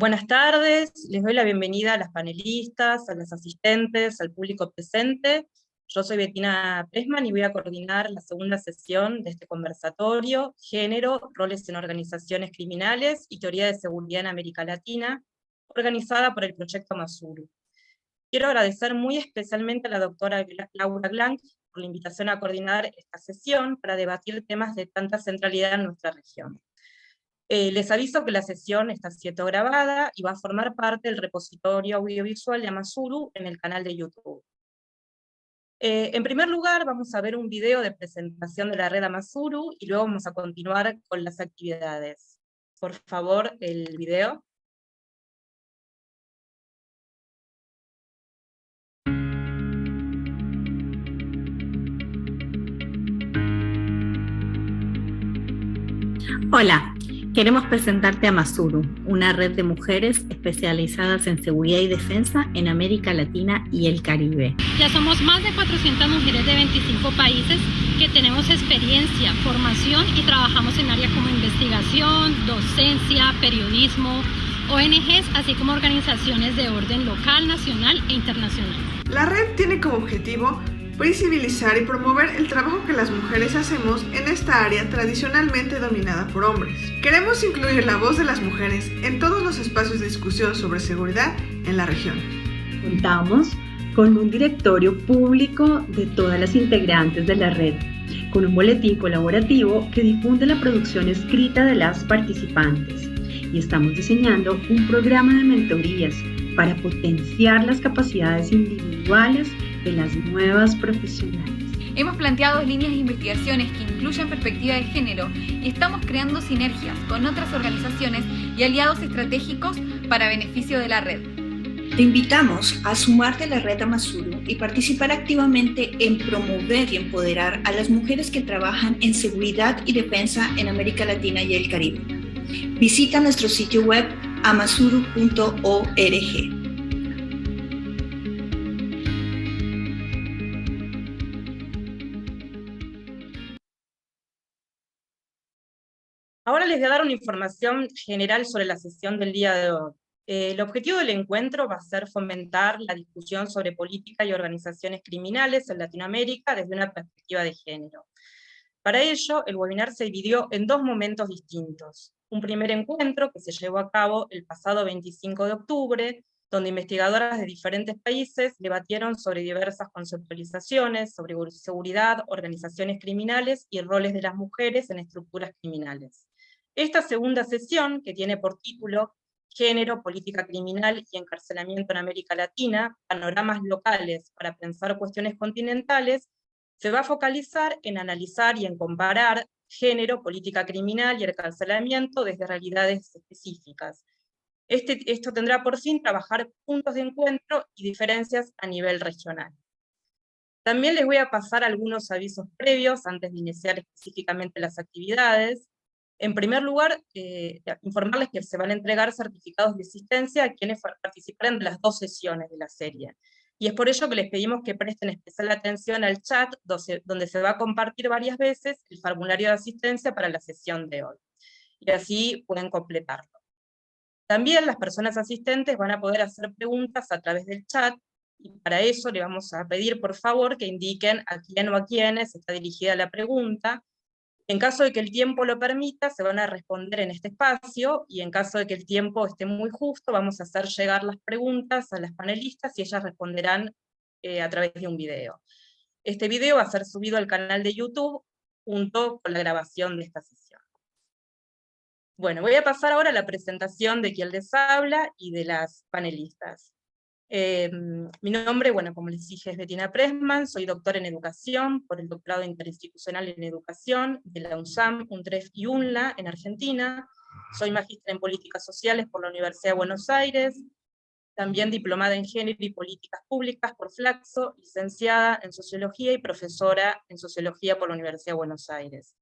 Buenas tardes, les doy la bienvenida a las panelistas, a las asistentes, al público presente. Yo soy Bettina Pressman y voy a coordinar la segunda sesión de este conversatorio, Género, Roles en Organizaciones Criminales y Teoría de Seguridad en América Latina, organizada por el Proyecto Masuru. Quiero agradecer muy especialmente a la doctora Laura Blanc por la invitación a coordinar esta sesión para debatir temas de tanta centralidad en nuestra región. Les aviso que la sesión está siendo grabada y va a formar parte del repositorio audiovisual de Amasuru en el canal de YouTube. En primer lugar, vamos a ver un video de presentación de la red Amasuru y luego vamos a continuar con las actividades. Por favor, el video. Hola, queremos presentarte a Masuru, una red de mujeres especializadas en seguridad y defensa en América Latina y el Caribe. Ya somos más de 400 mujeres de 25 países que tenemos experiencia, formación y trabajamos en áreas como investigación, docencia, periodismo, ONGs, así como organizaciones de orden local, nacional e internacional. La red tiene como objetivo visibilizar y promover el trabajo que las mujeres hacemos en esta área tradicionalmente dominada por hombres. Queremos incluir la voz de las mujeres en todos los espacios de discusión sobre seguridad en la región. Contamos con un directorio público de todas las integrantes de la red, con un boletín colaborativo que difunde la producción escrita de las participantes. Y estamos diseñando un programa de mentorías para potenciar las capacidades individuales de las nuevas profesionales. Hemos planteado líneas de investigaciones que incluyan perspectiva de género y estamos creando sinergias con otras organizaciones y aliados estratégicos para beneficio de la red. Te invitamos a sumarte a la red Amasuru y participar activamente en promover y empoderar a las mujeres que trabajan en seguridad y defensa en América Latina y el Caribe. Visita nuestro sitio web amasuru.org. Ahora les voy a dar una información general sobre la sesión del día de hoy. El objetivo del encuentro va a ser fomentar la discusión sobre política y organizaciones criminales en Latinoamérica desde una perspectiva de género. Para ello, el webinar se dividió en dos momentos distintos. Un primer encuentro que se llevó a cabo el pasado 25 de octubre, donde investigadoras de diferentes países debatieron sobre diversas conceptualizaciones, sobre seguridad, organizaciones criminales y roles de las mujeres en estructuras criminales. Esta segunda sesión, que tiene por título Género, Política Criminal y Encarcelamiento en América Latina, panoramas locales para pensar cuestiones continentales, se va a focalizar en analizar y en comparar género, política criminal y encarcelamiento desde realidades específicas. Esto tendrá por fin trabajar puntos de encuentro y diferencias a nivel regional. También les voy a pasar algunos avisos previos antes de iniciar específicamente las actividades. En primer lugar, informarles que se van a entregar certificados de asistencia a quienes participarán de las dos sesiones de la serie. Y es por ello que les pedimos que presten especial atención al chat, donde se va a compartir varias veces el formulario de asistencia para la sesión de hoy. Y así pueden completarlo. También las personas asistentes van a poder hacer preguntas a través del chat, y para eso le vamos a pedir por favor que indiquen a quién o a quiénes está dirigida la pregunta. En caso de que el tiempo lo permita, se van a responder en este espacio, y en caso de que el tiempo esté muy justo, vamos a hacer llegar las preguntas a las panelistas y ellas responderán a través de un video. Este video va a ser subido al canal de YouTube junto con la grabación de esta sesión. Bueno, voy a pasar ahora a la presentación de quien les habla y de las panelistas. Mi nombre, bueno, como les dije, es Bettina Pressman, soy doctora en educación por el doctorado interinstitucional en educación de la UNSAM, UNTREF y UNLA en Argentina. Soy magíster en políticas sociales por la Universidad de Buenos Aires, también diplomada en género y políticas públicas por Flaxo, licenciada en sociología y profesora en sociología por la Universidad de Buenos Aires.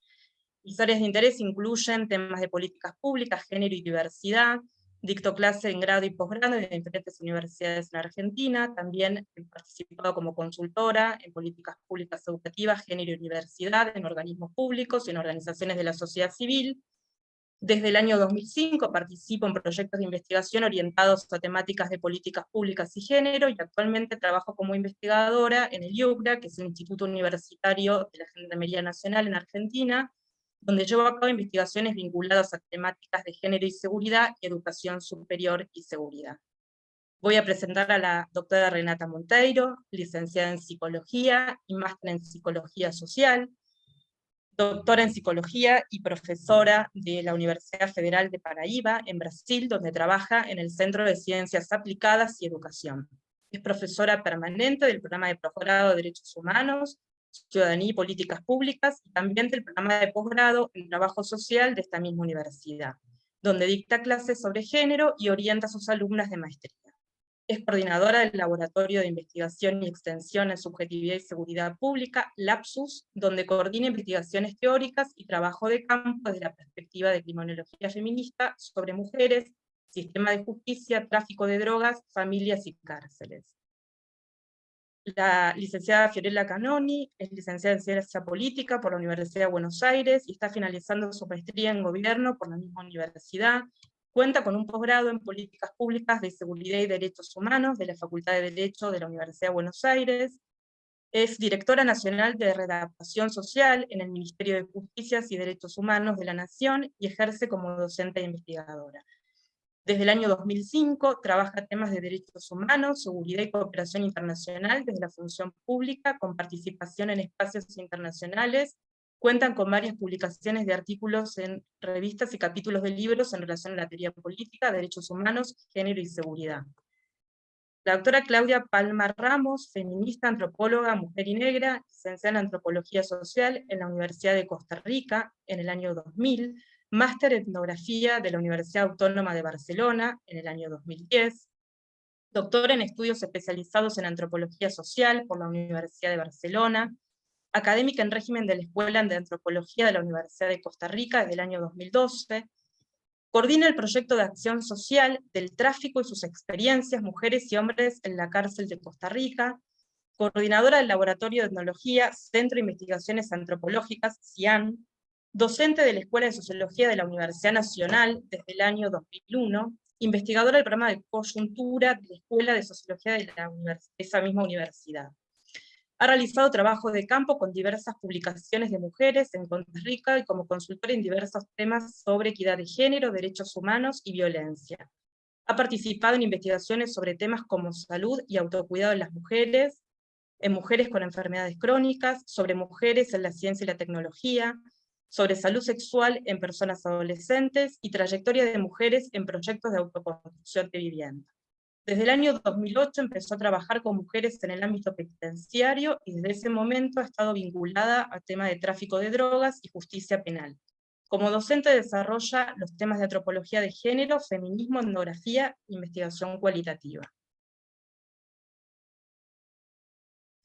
Mis áreas de interés incluyen temas de políticas públicas, género y diversidad. Dicto clase en grado y posgrado en diferentes universidades en Argentina. También he participado como consultora en políticas públicas educativas, género y diversidad, en organismos públicos y en organizaciones de la sociedad civil. Desde el año 2005 participo en proyectos de investigación orientados a temáticas de políticas públicas y género, y actualmente trabajo como investigadora en el IUCRA, que es el Instituto Universitario de la Gendarmería Nacional en Argentina, donde llevo a cabo investigaciones vinculadas a temáticas de género y seguridad, y educación superior y seguridad. Voy a presentar a la doctora Renata Monteiro, licenciada en Psicología y máster en Psicología Social, doctora en Psicología y profesora de la Universidad Federal de Paraíba, en Brasil, donde trabaja en el Centro de Ciencias Aplicadas y Educación. Es profesora permanente del programa de posgrado de Derechos Humanos, Ciudadanía y Políticas Públicas, y también del programa de posgrado en Trabajo Social de esta misma universidad, donde dicta clases sobre género y orienta a sus alumnas de maestría. Es coordinadora del Laboratorio de Investigación y Extensión en Subjetividad y Seguridad Pública, LAPSUS, donde coordina investigaciones teóricas y trabajo de campo desde la perspectiva de criminología feminista sobre mujeres, sistema de justicia, tráfico de drogas, familias y cárceles. La licenciada Fiorella Canoni es licenciada en Ciencia Política por la Universidad de Buenos Aires y está finalizando su maestría en Gobierno por la misma universidad. Cuenta con un posgrado en Políticas Públicas de Seguridad y Derechos Humanos de la Facultad de Derecho de la Universidad de Buenos Aires. Es directora nacional de Redactación Social en el Ministerio de Justicia y Derechos Humanos de la Nación y ejerce como docente e investigadora. Desde el año 2005 trabaja temas de derechos humanos, seguridad y cooperación internacional desde la función pública, con participación en espacios internacionales. Cuentan con varias publicaciones de artículos en revistas y capítulos de libros en relación a la teoría política, derechos humanos, género y seguridad. La doctora Claudia Palma Ramos, feminista, antropóloga, mujer y negra, licenciada en Antropología Social en la Universidad de Costa Rica en el año 2000, máster en Etnografía de la Universidad Autónoma de Barcelona en el año 2010, doctora en Estudios Especializados en Antropología Social por la Universidad de Barcelona, académica en régimen de la Escuela de Antropología de la Universidad de Costa Rica desde el año 2012, coordina el proyecto de acción social del tráfico y sus experiencias, mujeres y hombres en la cárcel de Costa Rica, coordinadora del Laboratorio de Etnología, Centro de Investigaciones Antropológicas, CIAN, docente de la Escuela de Sociología de la Universidad Nacional desde el año 2001, investigadora del programa de coyuntura de la Escuela de Sociología de esa misma universidad. Ha realizado trabajo de campo con diversas publicaciones de mujeres en Costa Rica y como consultora en diversos temas sobre equidad de género, derechos humanos y violencia. Ha participado en investigaciones sobre temas como salud y autocuidado de las mujeres, en mujeres con enfermedades crónicas, sobre mujeres en la ciencia y la tecnología, sobre salud sexual en personas adolescentes y trayectoria de mujeres en proyectos de autoconstrucción de vivienda. Desde el año 2008 empezó a trabajar con mujeres en el ámbito penitenciario y desde ese momento ha estado vinculada a temas de tráfico de drogas y justicia penal. Como docente desarrolla los temas de antropología de género, feminismo, etnografía e investigación cualitativa.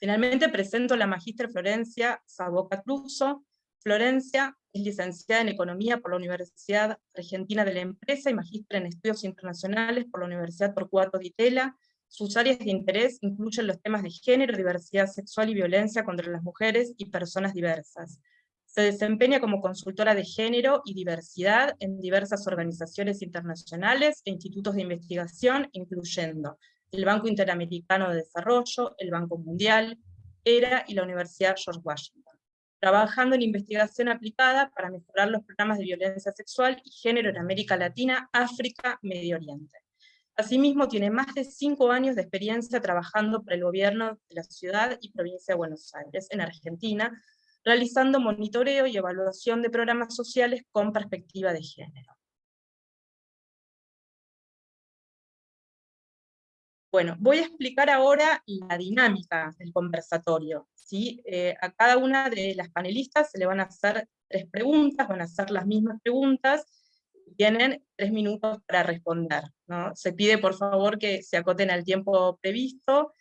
Finalmente presento a la magíster Florencia Saboca Cluso. Florencia es licenciada en Economía por la Universidad Argentina de la Empresa y magíster en Estudios Internacionales por la Universidad Torcuato Di Tella. Sus áreas de interés incluyen los temas de género, diversidad sexual y violencia contra las mujeres y personas diversas. Se desempeña como consultora de género y diversidad en diversas organizaciones internacionales e institutos de investigación, incluyendo el Banco Interamericano de Desarrollo, el Banco Mundial, ERA y la Universidad George Washington, trabajando en investigación aplicada para mejorar los programas de violencia sexual y género en América Latina, África, Medio Oriente. Asimismo, tiene más de 5 años de experiencia trabajando para el gobierno de la ciudad y provincia de Buenos Aires, en Argentina, realizando monitoreo y evaluación de programas sociales con perspectiva de género. Bueno, voy a explicar ahora la dinámica del conversatorio, ¿sí? A cada una de las panelistas se le van a hacer 3 preguntas, van a hacer las mismas preguntas, y tienen 3 minutos para responder, ¿no? Se pide por favor que se acoten al tiempo previsto,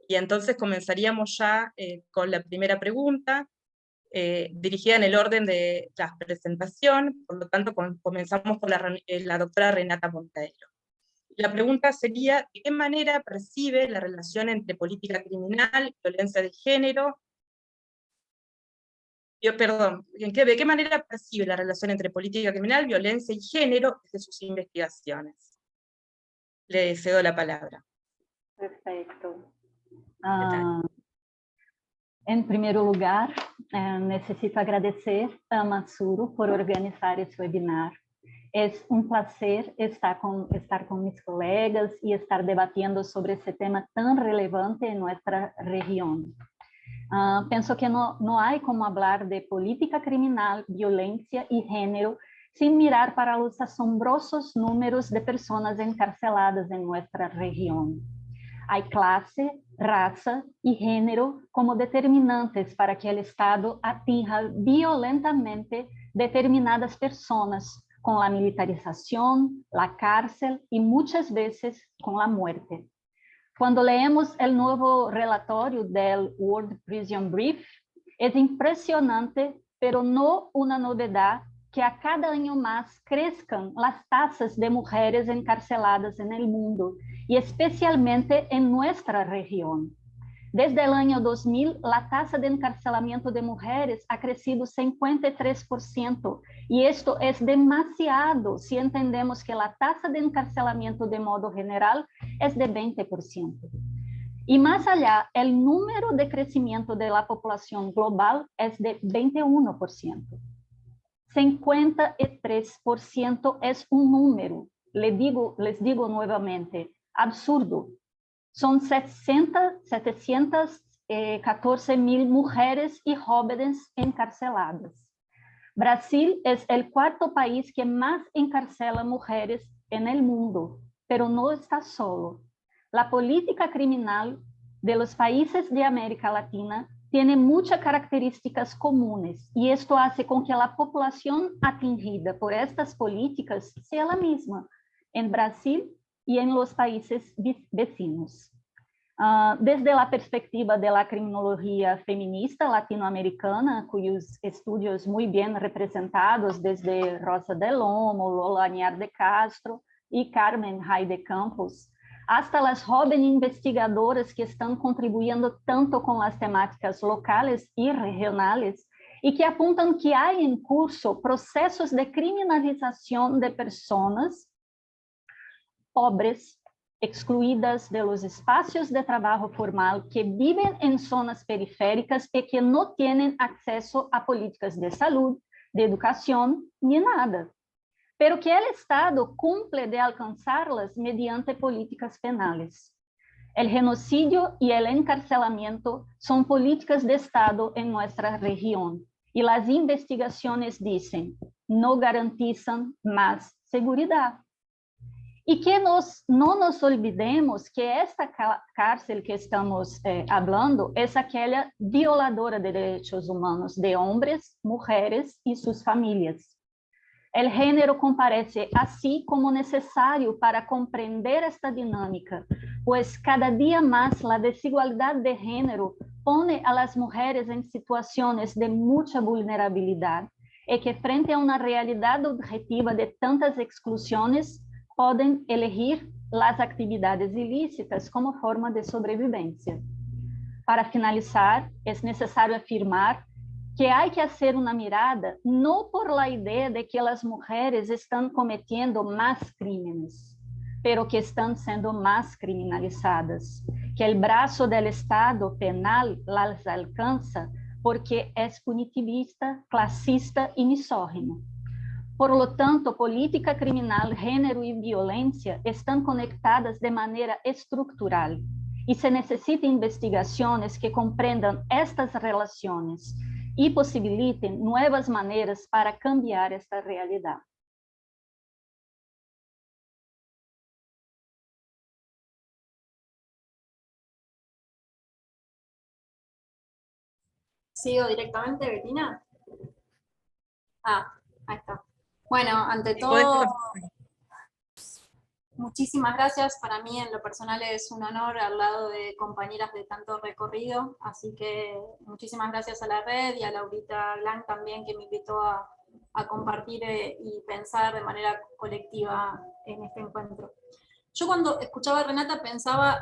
y entonces comenzaríamos ya con la primera pregunta, dirigida en el orden de la presentación, por lo tanto comenzamos con la doctora Renata Monteiro. La pregunta sería, ¿de qué manera percibe la relación entre política criminal, violencia de género, de qué manera percibe la relación entre política criminal, violencia y género desde sus investigaciones. Le cedo la palabra. Perfecto. Em primeiro lugar, necessito agradecer a Masuro por organizar esse webinar. É prazer estar com meus colegas e estar debatendo sobre esse tema tão relevante em nossa região. Penso que não há como falar de política criminal, violência e gênero sem mirar para os assombrosos números de pessoas encarceladas em nossa região. Há classe, raça e gênero como determinantes para que o Estado atinja violentamente determinadas pessoas, com a militarização, a cárcel e muitas vezes com a morte. Quando leemos o novo relatório do World Prison Brief, é impressionante, pero não uma novidade, que a cada ano mais cresçam as taxas de mulheres encarceladas no mundo, e especialmente em nossa região. Desde o ano 2000, a taxa de encarcelamento de mulheres ha crescido 53%, e isto é demasiado se entendemos que a taxa de encarcelamento de modo geral é de 20%. E mais allá, o número de crescimento da população global é de 21%. 53% é número, les digo novamente, absurdo. São 714 mil mulheres e jóvenes encarceladas. Brasil é o quarto país que mais encarcela mulheres no mundo, pero não está solo. A política criminal de los países de América Latina tem muitas características comunes, e isto hace com que a população atingida por estas políticas seja a mesma em Brasil e em los países vecinos. Desde a perspectiva da criminologia feminista latino-americana, cujos estudos muito bem representados desde Rosa de Lomo, Lola Añar de Castro e Carmen Hay de Campos, hasta as jovens investigadoras que estão contribuindo tanto com as temáticas locais e regionais e que apontam que há em curso processos de criminalização de pessoas pobres, excluídas de los espaços de trabalho formal, que vivem em zonas periféricas e que não têm acesso a políticas de saúde, de educação, nem nada. Pero que o Estado cumple de alcançá-las mediante políticas penais. O genocídio e o encarcelamento são políticas de Estado em nossa região, e as investigações dizem, não garantizam mais segurança. E que não nos olvidemos que esta cárcel que estamos falando é aquela violadora de direitos humanos de homens, mulheres e suas famílias. O gênero comparece assim como necessário para compreender esta dinâmica, pois cada dia mais a desigualdade de gênero põe a las mulheres em situações de muita vulnerabilidade e que, frente a uma realidade objetiva de tantas exclusões, podem elegir as atividades ilícitas como forma de sobrevivência. Para finalizar, é necessário afirmar que há que fazer uma mirada não por la ideia de que as mulheres estão cometendo mais crimes, pero que estão sendo mais criminalizadas, que o braço do Estado penal las alcança porque é punitivista, classista e misógino. Por lo tanto, política criminal, gênero e violência estão conectadas de maneira estrutural e se necessitam investigações que compreendam estas relações e possibilitem novas maneiras para cambiar esta realidade. ¿Sigo directamente, Bettina? Ahí está. Bueno, ante todo, muchísimas gracias. Para mí, en lo personal, es un honor al lado de compañeras de tanto recorrido, así que muchísimas gracias a la red y a Laurita Blanc también, que me invitó a compartir y pensar de manera colectiva en este encuentro. Yo cuando escuchaba a Renata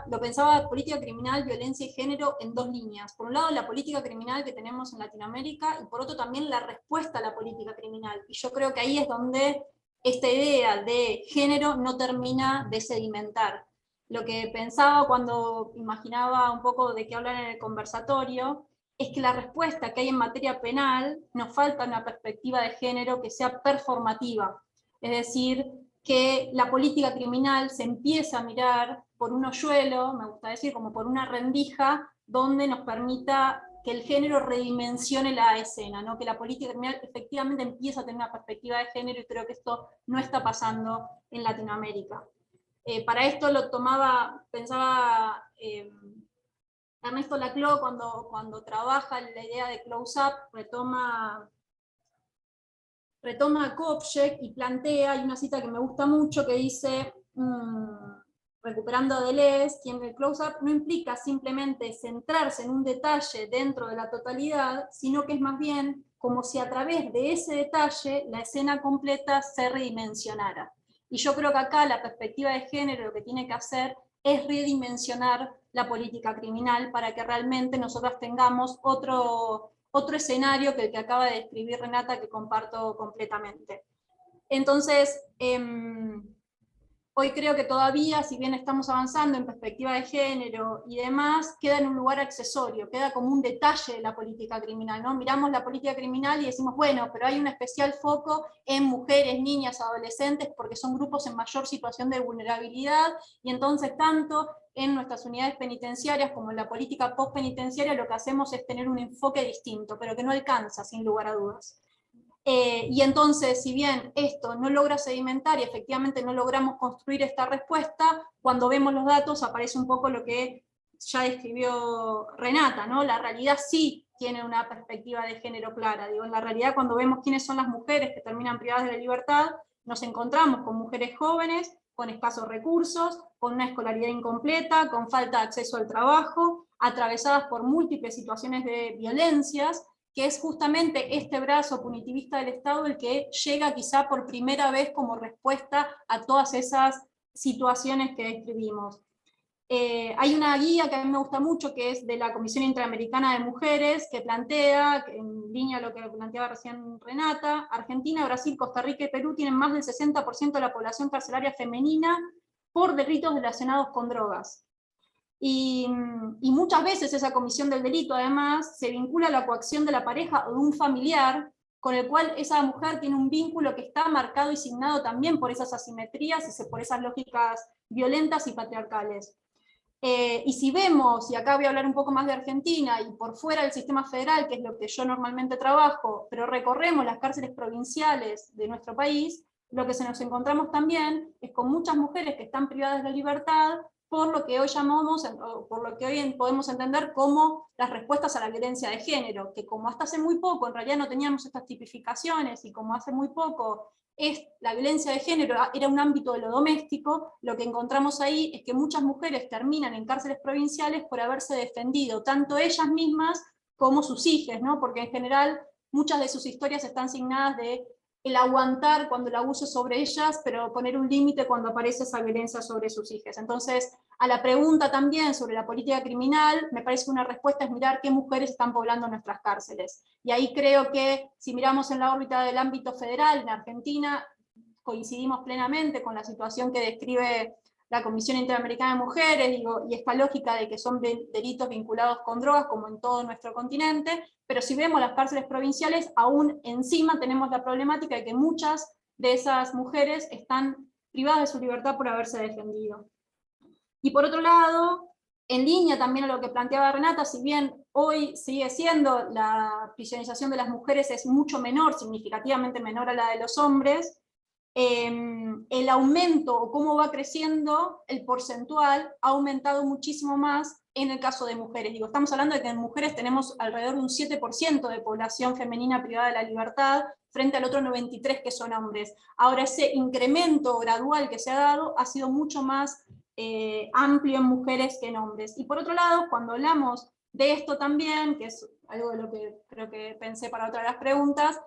lo pensaba política criminal, violencia y género en dos líneas. Por un lado, la política criminal que tenemos en Latinoamérica, y por otro también la respuesta a la política criminal. Y yo creo que ahí es donde esta idea de género no termina de sedimentar. Lo que pensaba cuando imaginaba un poco de qué hablar en el conversatorio, es que la respuesta que hay en materia penal nos falta una perspectiva de género que sea performativa. Es decir, que la política criminal se empieza a mirar por un hoyuelo, me gusta decir, como por una rendija, donde nos permita que el género redimensione la escena, ¿no? Que la política criminal efectivamente empieza a tener una perspectiva de género, y creo que esto no está pasando en Latinoamérica. Para esto pensaba Ernesto Laclau cuando trabaja la idea de close-up, retoma a Kopchek y plantea, hay una cita que me gusta mucho que dice, recuperando a Deleuze, quien el close-up no implica simplemente centrarse en un detalle dentro de la totalidad, sino que es más bien como si a través de ese detalle la escena completa se redimensionara. Y yo creo que acá la perspectiva de género lo que tiene que hacer es redimensionar la política criminal para que realmente nosotras tengamos otro escenario que el que acaba de describir Renata, que comparto completamente. Entonces, hoy creo que todavía, si bien estamos avanzando en perspectiva de género y demás, queda en un lugar accesorio, queda como un detalle de la política criminal, ¿no? Miramos la política criminal y decimos, bueno, pero hay un especial foco en mujeres, niñas, adolescentes, porque son grupos en mayor situación de vulnerabilidad, y entonces tanto en nuestras unidades penitenciarias como en la política postpenitenciaria lo que hacemos es tener un enfoque distinto, pero que no alcanza, sin lugar a dudas. Y entonces, si bien esto no logra sedimentar y efectivamente no logramos construir esta respuesta, cuando vemos los datos aparece un poco lo que ya describió Renata, ¿no? La realidad sí tiene una perspectiva de género clara. Digo, en la realidad, cuando vemos quiénes son las mujeres que terminan privadas de la libertad, nos encontramos con mujeres jóvenes, con escasos recursos, con una escolaridad incompleta, con falta de acceso al trabajo, atravesadas por múltiples situaciones de violencias, que es justamente este brazo punitivista del Estado el que llega quizá por primera vez como respuesta a todas esas situaciones que describimos. Hay una guía que a mí me gusta mucho, que es de la Comisión Interamericana de Mujeres, que plantea, en línea a lo que planteaba recién Renata, Argentina, Brasil, Costa Rica y Perú tienen más del 60% de la población carcelaria femenina por delitos relacionados con drogas. Y muchas veces esa comisión del delito, además, se vincula a la coacción de la pareja o de un familiar, con el cual esa mujer tiene un vínculo que está marcado y signado también por esas asimetrías y por esas lógicas violentas y patriarcales. Y si vemos, y acá voy a hablar un poco más de Argentina, y por fuera del sistema federal, que es lo que yo normalmente trabajo, pero recorremos las cárceles provinciales de nuestro país, lo que se nos encontramos también es con muchas mujeres que están privadas de la libertad, por lo que hoy llamamos, por lo que hoy podemos entender como las respuestas a la violencia de género, que como hasta hace muy poco en realidad no teníamos estas tipificaciones, y como hace muy poco la violencia de género era un ámbito de lo doméstico, lo que encontramos ahí es que muchas mujeres terminan en cárceles provinciales por haberse defendido, tanto ellas mismas como sus hijas, ¿no? Porque en general muchas de sus historias están signadas de el aguantar cuando el abuso es sobre ellas, pero poner un límite cuando aparece esa violencia sobre sus hijas. Entonces, a la pregunta también sobre la política criminal, me parece que una respuesta es mirar qué mujeres están poblando nuestras cárceles. Y ahí creo que, si miramos en la órbita del ámbito federal, en Argentina, coincidimos plenamente con la situación que describe la Comisión Interamericana de Mujeres, digo, y esta lógica de que son delitos vinculados con drogas, como en todo nuestro continente, pero si vemos las cárceles provinciales, aún encima tenemos la problemática de que muchas de esas mujeres están privadas de su libertad por haberse defendido. Y por otro lado, en línea también a lo que planteaba Renata, si bien hoy sigue siendo la prisionización de las mujeres es mucho menor, significativamente menor a la de los hombres, el aumento o cómo va creciendo el porcentual ha aumentado muchísimo más en el caso de mujeres. Digo, estamos hablando de que en mujeres tenemos alrededor de un 7% de población femenina privada de la libertad, frente al otro 93% que son hombres. Ahora ese incremento gradual que se ha dado ha sido mucho más amplio en mujeres que en hombres. Y por otro lado, cuando hablamos de esto también, que es algo de lo que creo que pensé para otra de las preguntas,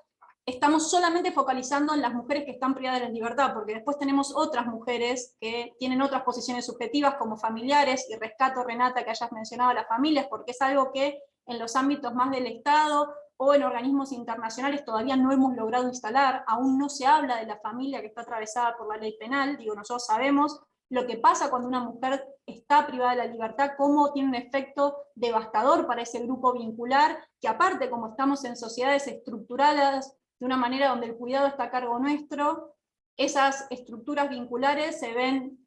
estamos solamente focalizando en las mujeres que están privadas de la libertad, porque después tenemos otras mujeres que tienen otras posiciones subjetivas como familiares, y rescato, Renata, que hayas mencionado a las familias, porque es algo que en los ámbitos más del Estado o en organismos internacionales todavía no hemos logrado instalar. Aún no se habla de la familia que está atravesada por la ley penal. Digo, nosotros sabemos lo que pasa cuando una mujer está privada de la libertad, cómo tiene un efecto devastador para ese grupo vincular, que aparte, como estamos en sociedades estructuradas de una manera donde el cuidado está a cargo nuestro, esas estructuras vinculares se ven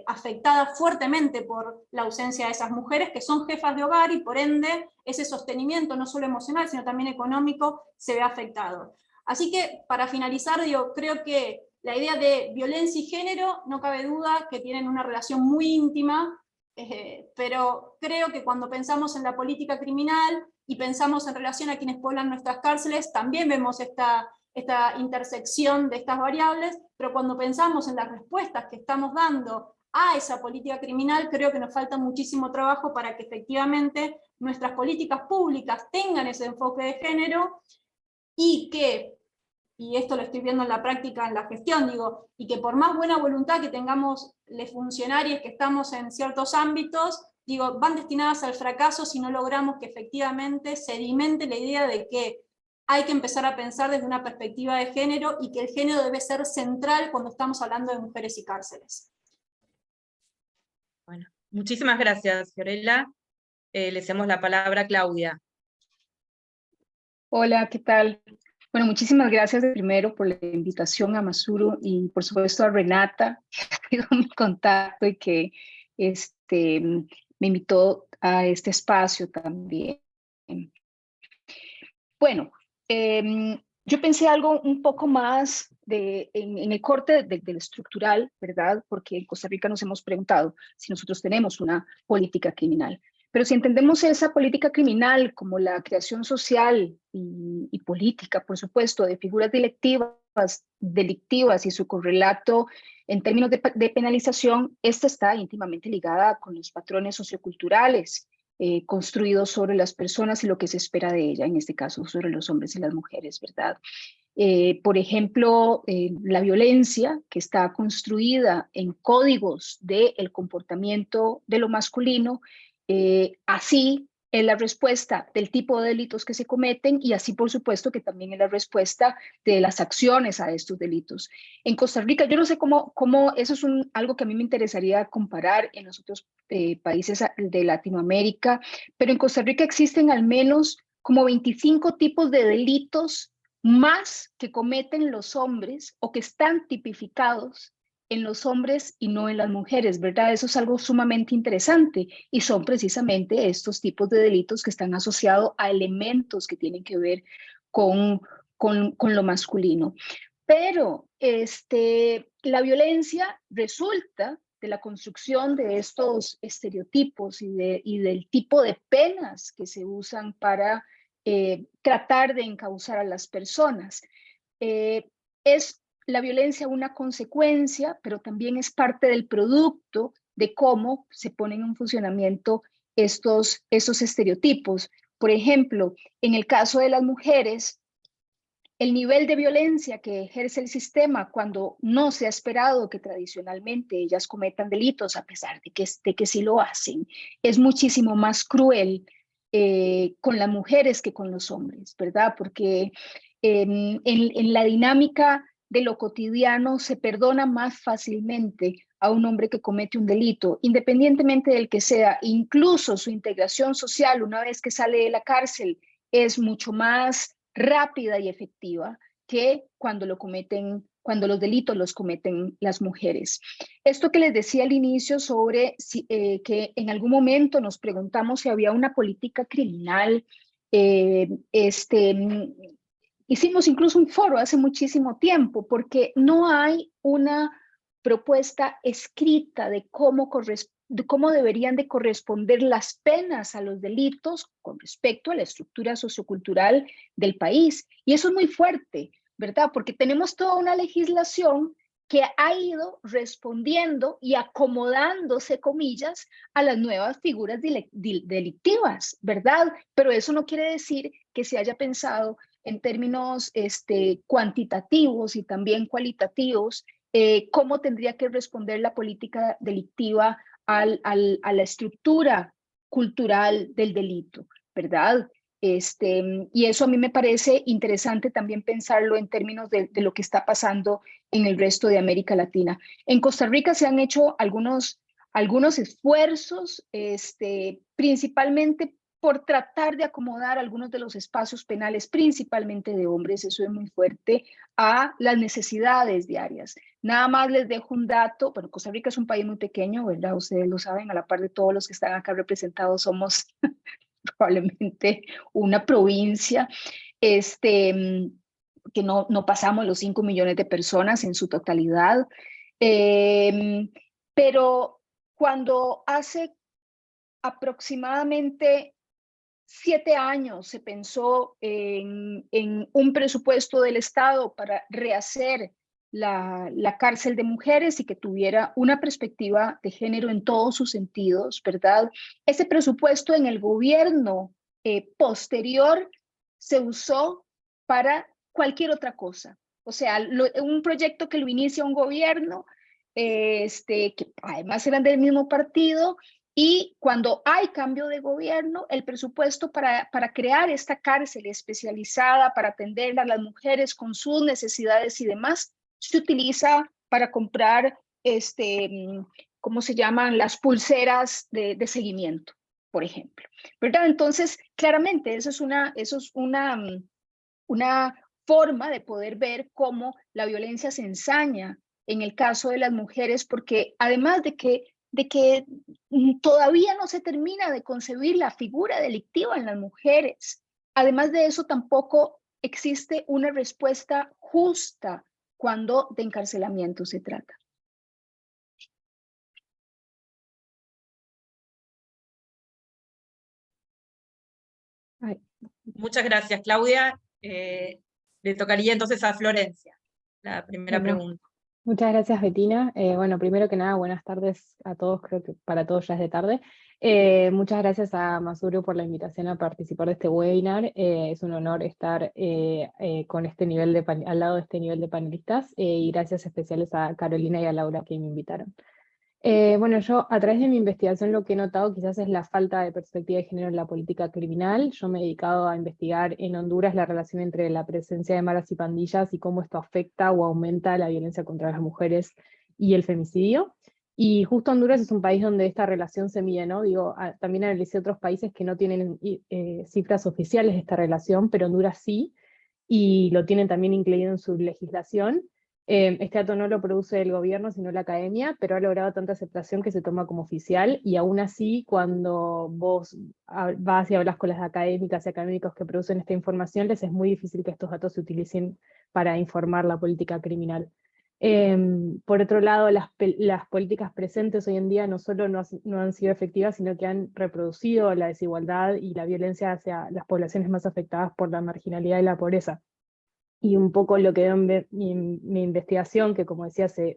afectadas fuertemente por la ausencia de esas mujeres que son jefas de hogar, y por ende ese sostenimiento no solo emocional sino también económico se ve afectado. Así que para finalizar, digo, creo que la idea de violencia y género no cabe duda que tienen una relación muy íntima, pero creo que cuando pensamos en la política criminal y pensamos en relación a quienes poblan nuestras cárceles, también vemos esta intersección de estas variables, pero cuando pensamos en las respuestas que estamos dando a esa política criminal, creo que nos falta muchísimo trabajo para que efectivamente nuestras políticas públicas tengan ese enfoque de género, y esto lo estoy viendo en la práctica, en la gestión, digo, y que por más buena voluntad que tengamos los funcionarios que estamos en ciertos ámbitos, digo, van destinadas al fracaso si no logramos que efectivamente sedimente la idea de que hay que empezar a pensar desde una perspectiva de género, y que el género debe ser central cuando estamos hablando de mujeres y cárceles. Bueno, muchísimas gracias, Fiorella. Le cedemos la palabra a Claudia. Hola, ¿qué tal? Bueno, muchísimas gracias primero por la invitación a Masuru, y por supuesto a Renata, que ha sido mi contacto y que me invitó a este espacio también. Bueno, yo pensé algo un poco más en el corte del estructural, ¿verdad? Porque en Costa Rica nos hemos preguntado si nosotros tenemos una política criminal. Pero si entendemos esa política criminal como la creación social y política, por supuesto, de figuras delictivas y su correlato en términos de penalización, esta está íntimamente ligada con los patrones socioculturales construidos sobre las personas y lo que se espera de ella, en este caso sobre los hombres y las mujeres, ¿verdad? Por ejemplo, la violencia que está construida en códigos del comportamiento de lo masculino, así es la respuesta del tipo de delitos que se cometen, y así por supuesto que también es la respuesta de las acciones a estos delitos. En Costa Rica, yo no sé cómo eso es algo que a mí me interesaría comparar en los otros países de Latinoamérica, pero en Costa Rica existen al menos como 25 tipos de delitos más que cometen los hombres o que están tipificados en los hombres y no en las mujeres, ¿verdad? Eso es algo sumamente interesante, y son precisamente estos tipos de delitos que están asociados a elementos que tienen que ver con lo masculino. Pero la violencia resulta de la construcción de estos estereotipos y del tipo de penas que se usan para tratar de encauzar a las personas. Es la violencia una consecuencia, pero también es parte del producto de cómo se ponen en funcionamiento estos estereotipos. Por ejemplo, en el caso de las mujeres, el nivel de violencia que ejerce el sistema cuando no se ha esperado que tradicionalmente ellas cometan delitos, a pesar de que sí lo hacen, es muchísimo más cruel con las mujeres que con los hombres, ¿verdad? Porque en la dinámica de lo cotidiano se perdona más fácilmente a un hombre que comete un delito, independientemente del que sea. Incluso su integración social una vez que sale de la cárcel es mucho más rápida y efectiva que cuando los delitos los cometen las mujeres. Esto que les decía al inicio sobre que en algún momento nos preguntamos si había una política criminal, hicimos incluso un foro hace muchísimo tiempo, porque no hay una propuesta escrita de cómo deberían de corresponder las penas a los delitos con respecto a la estructura sociocultural del país. Y eso es muy fuerte, ¿verdad? Porque tenemos toda una legislación que ha ido respondiendo y acomodándose, comillas, a las nuevas figuras delictivas, ¿verdad? Pero eso no quiere decir que se haya pensado en términos cuantitativos y también cualitativos, cómo tendría que responder la política delictiva a la estructura cultural del delito, ¿verdad? Y eso a mí me parece interesante también pensarlo en términos de lo que está pasando en el resto de América Latina. En Costa Rica se han hecho algunos esfuerzos, principalmente por tratar de acomodar algunos de los espacios penales, principalmente de hombres, eso es muy fuerte, a las necesidades diarias. Nada más les dejo un dato, bueno, Costa Rica es un país muy pequeño, ¿verdad? Ustedes lo saben, a la par de todos los que están acá representados, somos probablemente una provincia, que no pasamos los 5 millones de personas en su totalidad, pero cuando hace aproximadamente 7 años se pensó en un presupuesto del Estado para rehacer la cárcel de mujeres y que tuviera una perspectiva de género en todos sus sentidos, ¿verdad? Ese presupuesto en el gobierno posterior se usó para cualquier otra cosa. O sea, un proyecto que lo inicia un gobierno, que además eran del mismo partido, y cuando hay cambio de gobierno, el presupuesto para crear esta cárcel especializada para atender a las mujeres con sus necesidades y demás, se utiliza para comprar, ¿cómo se llaman? Las pulseras de seguimiento, por ejemplo, ¿verdad? Entonces, claramente, eso es una forma de poder ver cómo la violencia se ensaña en el caso de las mujeres, porque además de que todavía no se termina de concebir la figura delictiva en las mujeres, además de eso tampoco existe una respuesta justa cuando de encarcelamiento se trata. Muchas gracias, Claudia. Le tocaría entonces a Florencia la primera pregunta. Muchas gracias, Betina. Bueno, primero que nada, buenas tardes a todos, creo que para todos ya es de tarde. Muchas gracias a Masuru por la invitación a participar de este webinar. Es un honor estar con este nivel al lado de este nivel de panelistas, y gracias especiales a Carolina y a Laura que me invitaron. Bueno, yo a través de mi investigación lo que he notado quizás es la falta de perspectiva de género en la política criminal. Yo me he dedicado a investigar en Honduras la relación entre la presencia de maras y pandillas y cómo esto afecta o aumenta la violencia contra las mujeres y el femicidio. Y justo Honduras es un país donde esta relación se mide, ¿no? Digo, también analicé otros países que no tienen cifras oficiales de esta relación, pero Honduras sí, y lo tienen también incluido en su legislación. Este dato no lo produce el gobierno, sino la academia, pero ha logrado tanta aceptación que se toma como oficial, y aún así, cuando vos vas y hablas con las académicas y académicos que producen esta información, les es muy difícil que estos datos se utilicen para informar la política criminal. Por otro lado, las políticas presentes hoy en día no solo no han sido efectivas, sino que han reproducido la desigualdad y la violencia hacia las poblaciones más afectadas por la marginalidad y la pobreza. Y un poco lo que veo en mi investigación, que como decía se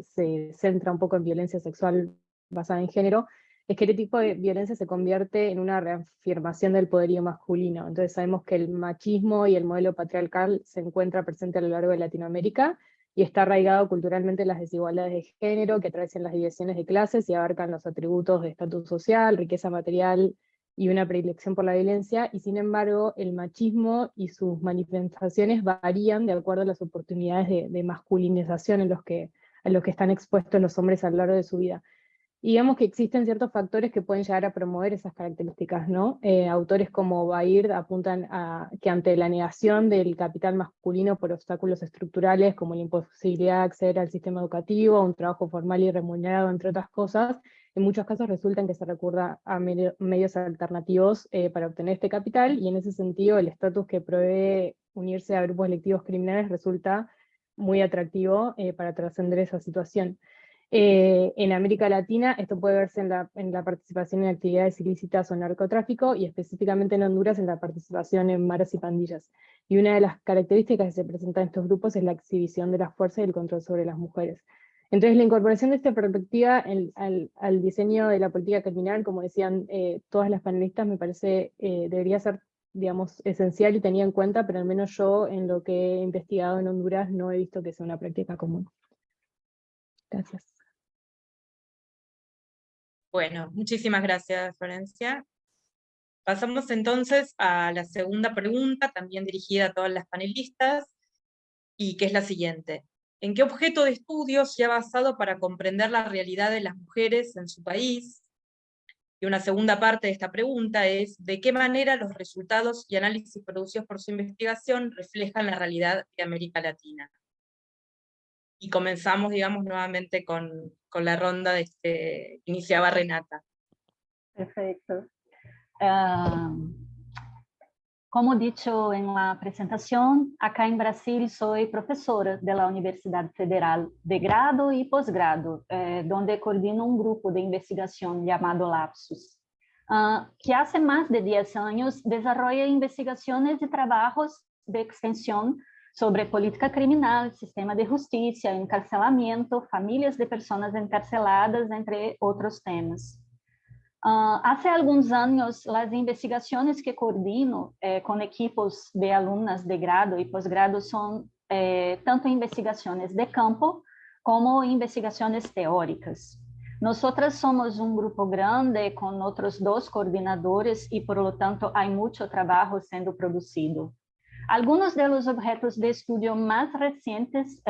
centra un poco en violencia sexual basada en género, es que este tipo de violencia se convierte en una reafirmación del poderío masculino. Entonces sabemos que el machismo y el modelo patriarcal se encuentra presente a lo largo de Latinoamérica, y está arraigado culturalmente en las desigualdades de género que atraviesan las divisiones de clases y abarcan los atributos de estatus social, riqueza material y una predilección por la violencia, y sin embargo el machismo y sus manifestaciones varían de acuerdo a las oportunidades de masculinización a los que están expuestos los hombres a lo largo de su vida. Y digamos que existen ciertos factores que pueden llegar a promover esas características, ¿no? Autores como Baird apuntan a que ante la negación del capital masculino por obstáculos estructurales como la imposibilidad de acceder al sistema educativo, a un trabajo formal y remunerado, entre otras cosas, en muchos casos resulta en que se recurra a medios alternativos para obtener este capital, y en ese sentido el estatus que provee unirse a grupos delictivos criminales resulta muy atractivo para trascender esa situación. En América Latina esto puede verse en la participación en actividades ilícitas o narcotráfico, y específicamente en Honduras en la participación en maras y pandillas. Y una de las características que se presentan en estos grupos es la exhibición de la fuerza y el control sobre las mujeres. Entonces la incorporación de esta perspectiva al diseño de la política criminal, como decían todas las panelistas, me parece debería ser digamos, esencial y tenía en cuenta, pero al menos yo en lo que he investigado en Honduras no he visto que sea una práctica común. Gracias. Bueno, muchísimas gracias, Florencia. Pasamos entonces a la segunda pregunta, también dirigida a todas las panelistas, y que es la siguiente. ¿En qué objeto de estudio se ha basado para comprender la realidad de las mujeres en su país? Y una segunda parte de esta pregunta es, ¿de qué manera los resultados y análisis producidos por su investigación reflejan la realidad de América Latina? Y comenzamos, digamos, nuevamente con la ronda que iniciaba Renata. Perfecto. Como dicho en la presentación, acá en Brasil soy profesora de la Universidad Federal de grado y posgrado, donde coordino un grupo de investigación llamado Lapsus, que hace más de 10 años desarrolla investigaciones y trabajos de extensión sobre política criminal, sistema de justicia, encarcelamiento, familias de personas encarceladas, entre otros temas. Hace algunos años, las investigaciones que coordino con equipos de alumnas de grado y posgrado son tanto investigaciones de campo como investigaciones teóricas. Nosotras somos un grupo grande con otros 2 coordinadores y por lo tanto hay mucho trabajo siendo producido. Algunos de los objetos de estudio más recientes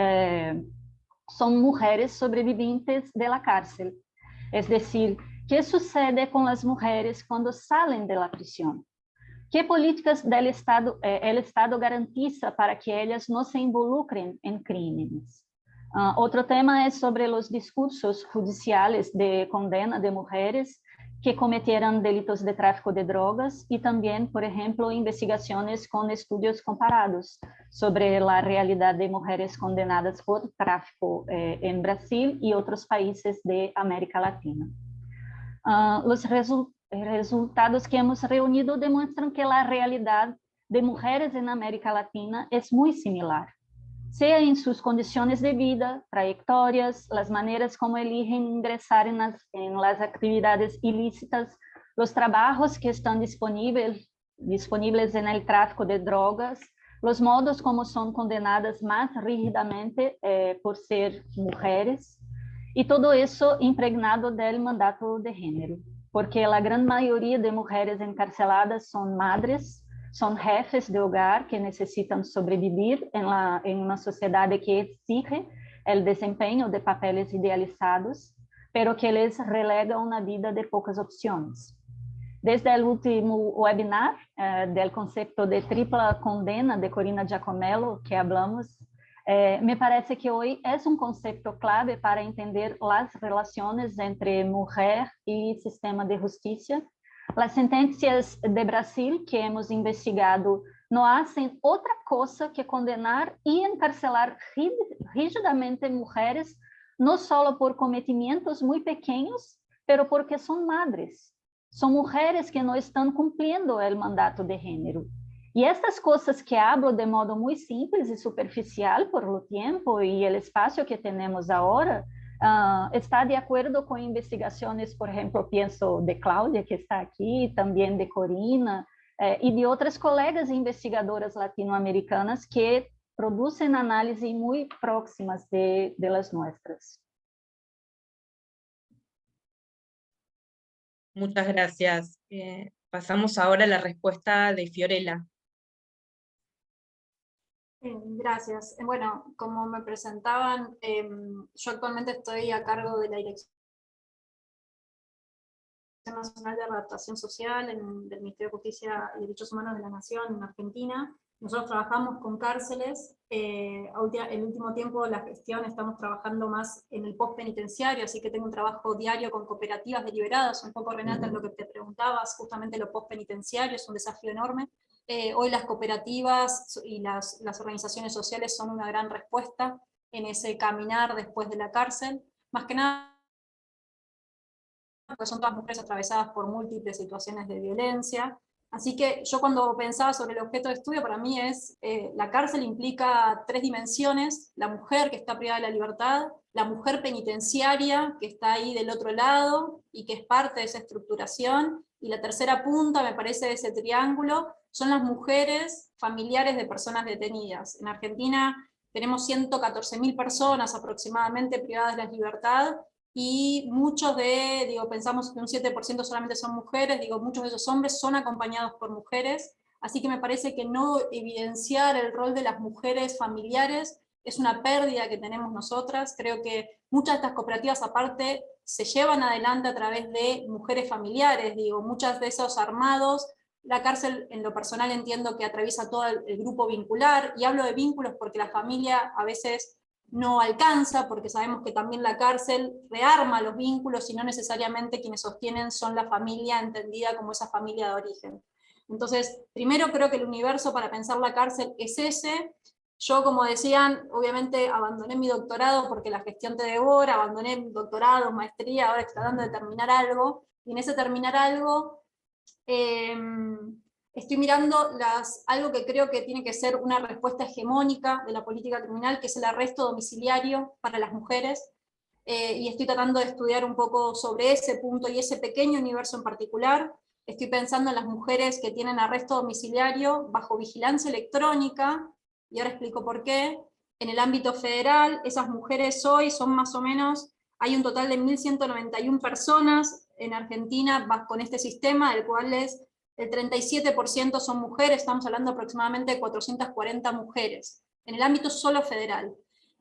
son mujeres sobrevivientes de la cárcel, es decir, ¿qué sucede con las mujeres cuando salen de la prisión? ¿Qué políticas el Estado garantiza para que ellas no se involucren en crímenes? Otro tema es sobre los discursos judiciales de condena de mujeres que cometieron delitos de tráfico de drogas y también, por ejemplo, investigaciones con estudios comparados sobre la realidad de mujeres condenadas por tráfico en Brasil y otros países de América Latina. Los resultados que hemos reunido demuestran que la realidad de mujeres en América Latina es muy similar, sea en sus condiciones de vida, trayectorias, las maneras como eligen ingresar en las actividades ilícitas, los trabajos que están disponibles en el tráfico de drogas, los modos como son condenadas más rígidamente por ser mujeres, y todo eso impregnado del mandato de género, porque la gran mayoría de mujeres encarceladas son madres, son jefes de hogar que necesitan sobrevivir en una sociedad que exige el desempeño de papeles idealizados, pero que les relega una vida de pocas opciones. Desde el último webinar del concepto de tripla condena de Corina Giacomello que hablamos, me parece que hoy es un concepto clave para entender las relaciones entre mujer y sistema de justicia. Las sentencias de Brasil que hemos investigado no hacen otra cosa que condenar y encarcelar rígidamente mujeres, no solo por cometimientos muy pequeños, pero porque son madres. Son mujeres que no están cumpliendo el mandato de género. Y estas cosas que hablo de modo muy simples y superficial por el tiempo y el espacio que tenemos ahora, está de acuerdo con investigaciones, por ejemplo, pienso de Cláudia, que está aquí, también de Corina, y de otras colegas investigadoras latinoamericanas que producen análisis muy próximas de las nuestras. Muchas gracias. Pasamos ahora a la respuesta de Fiorella. Gracias. Bueno, como me presentaban, yo actualmente estoy a cargo de la Dirección Nacional de Adaptación Social del Ministerio de Justicia y Derechos Humanos de la Nación en Argentina. Nosotros trabajamos con cárceles, el último tiempo la gestión estamos trabajando más en el postpenitenciario, así que tengo un trabajo diario con cooperativas deliberadas, un poco Renata en lo que te preguntabas, justamente lo postpenitenciario es un desafío enorme. Hoy las cooperativas y las organizaciones sociales son una gran respuesta en ese caminar después de la cárcel, más que nada porque son todas mujeres atravesadas por múltiples situaciones de violencia. Así que yo cuando pensaba sobre el objeto de estudio, para mí la cárcel implica 3 dimensiones: la mujer que está privada de la libertad, la mujer penitenciaria que está ahí del otro lado y que es parte de esa estructuración, y la tercera punta, me parece, de ese triángulo, son las mujeres familiares de personas detenidas. En Argentina tenemos 114.000 personas aproximadamente privadas de la libertad, y muchos pensamos que un 7% solamente son mujeres, muchos de esos hombres son acompañados por mujeres, así que me parece que no evidenciar el rol de las mujeres familiares es una pérdida que tenemos nosotras. Creo que muchas de estas cooperativas aparte se llevan adelante a través de mujeres familiares, muchas de esos armados. La cárcel, en lo personal, entiendo que atraviesa todo el grupo vincular, y hablo de vínculos porque la familia a veces no alcanza, porque sabemos que también la cárcel rearma los vínculos, y no necesariamente quienes sostienen son la familia entendida como esa familia de origen. Entonces, primero creo que el universo para pensar la cárcel es ese. Yo, como decían, obviamente abandoné mi doctorado porque la gestión te devora, abandoné mi doctorado, maestría, ahora estoy tratando de terminar algo, y en ese terminar algo estoy mirando algo que creo que tiene que ser una respuesta hegemónica de la política criminal, que es el arresto domiciliario para las mujeres, y estoy tratando de estudiar un poco sobre ese punto y ese pequeño universo en particular. Estoy pensando en las mujeres que tienen arresto domiciliario bajo vigilancia electrónica, y ahora explico por qué. En el ámbito federal, esas mujeres hoy son más o menos, hay un total de 1.191 personas en Argentina con este sistema, del cual el 37% son mujeres, estamos hablando aproximadamente de 440 mujeres, en el ámbito solo federal.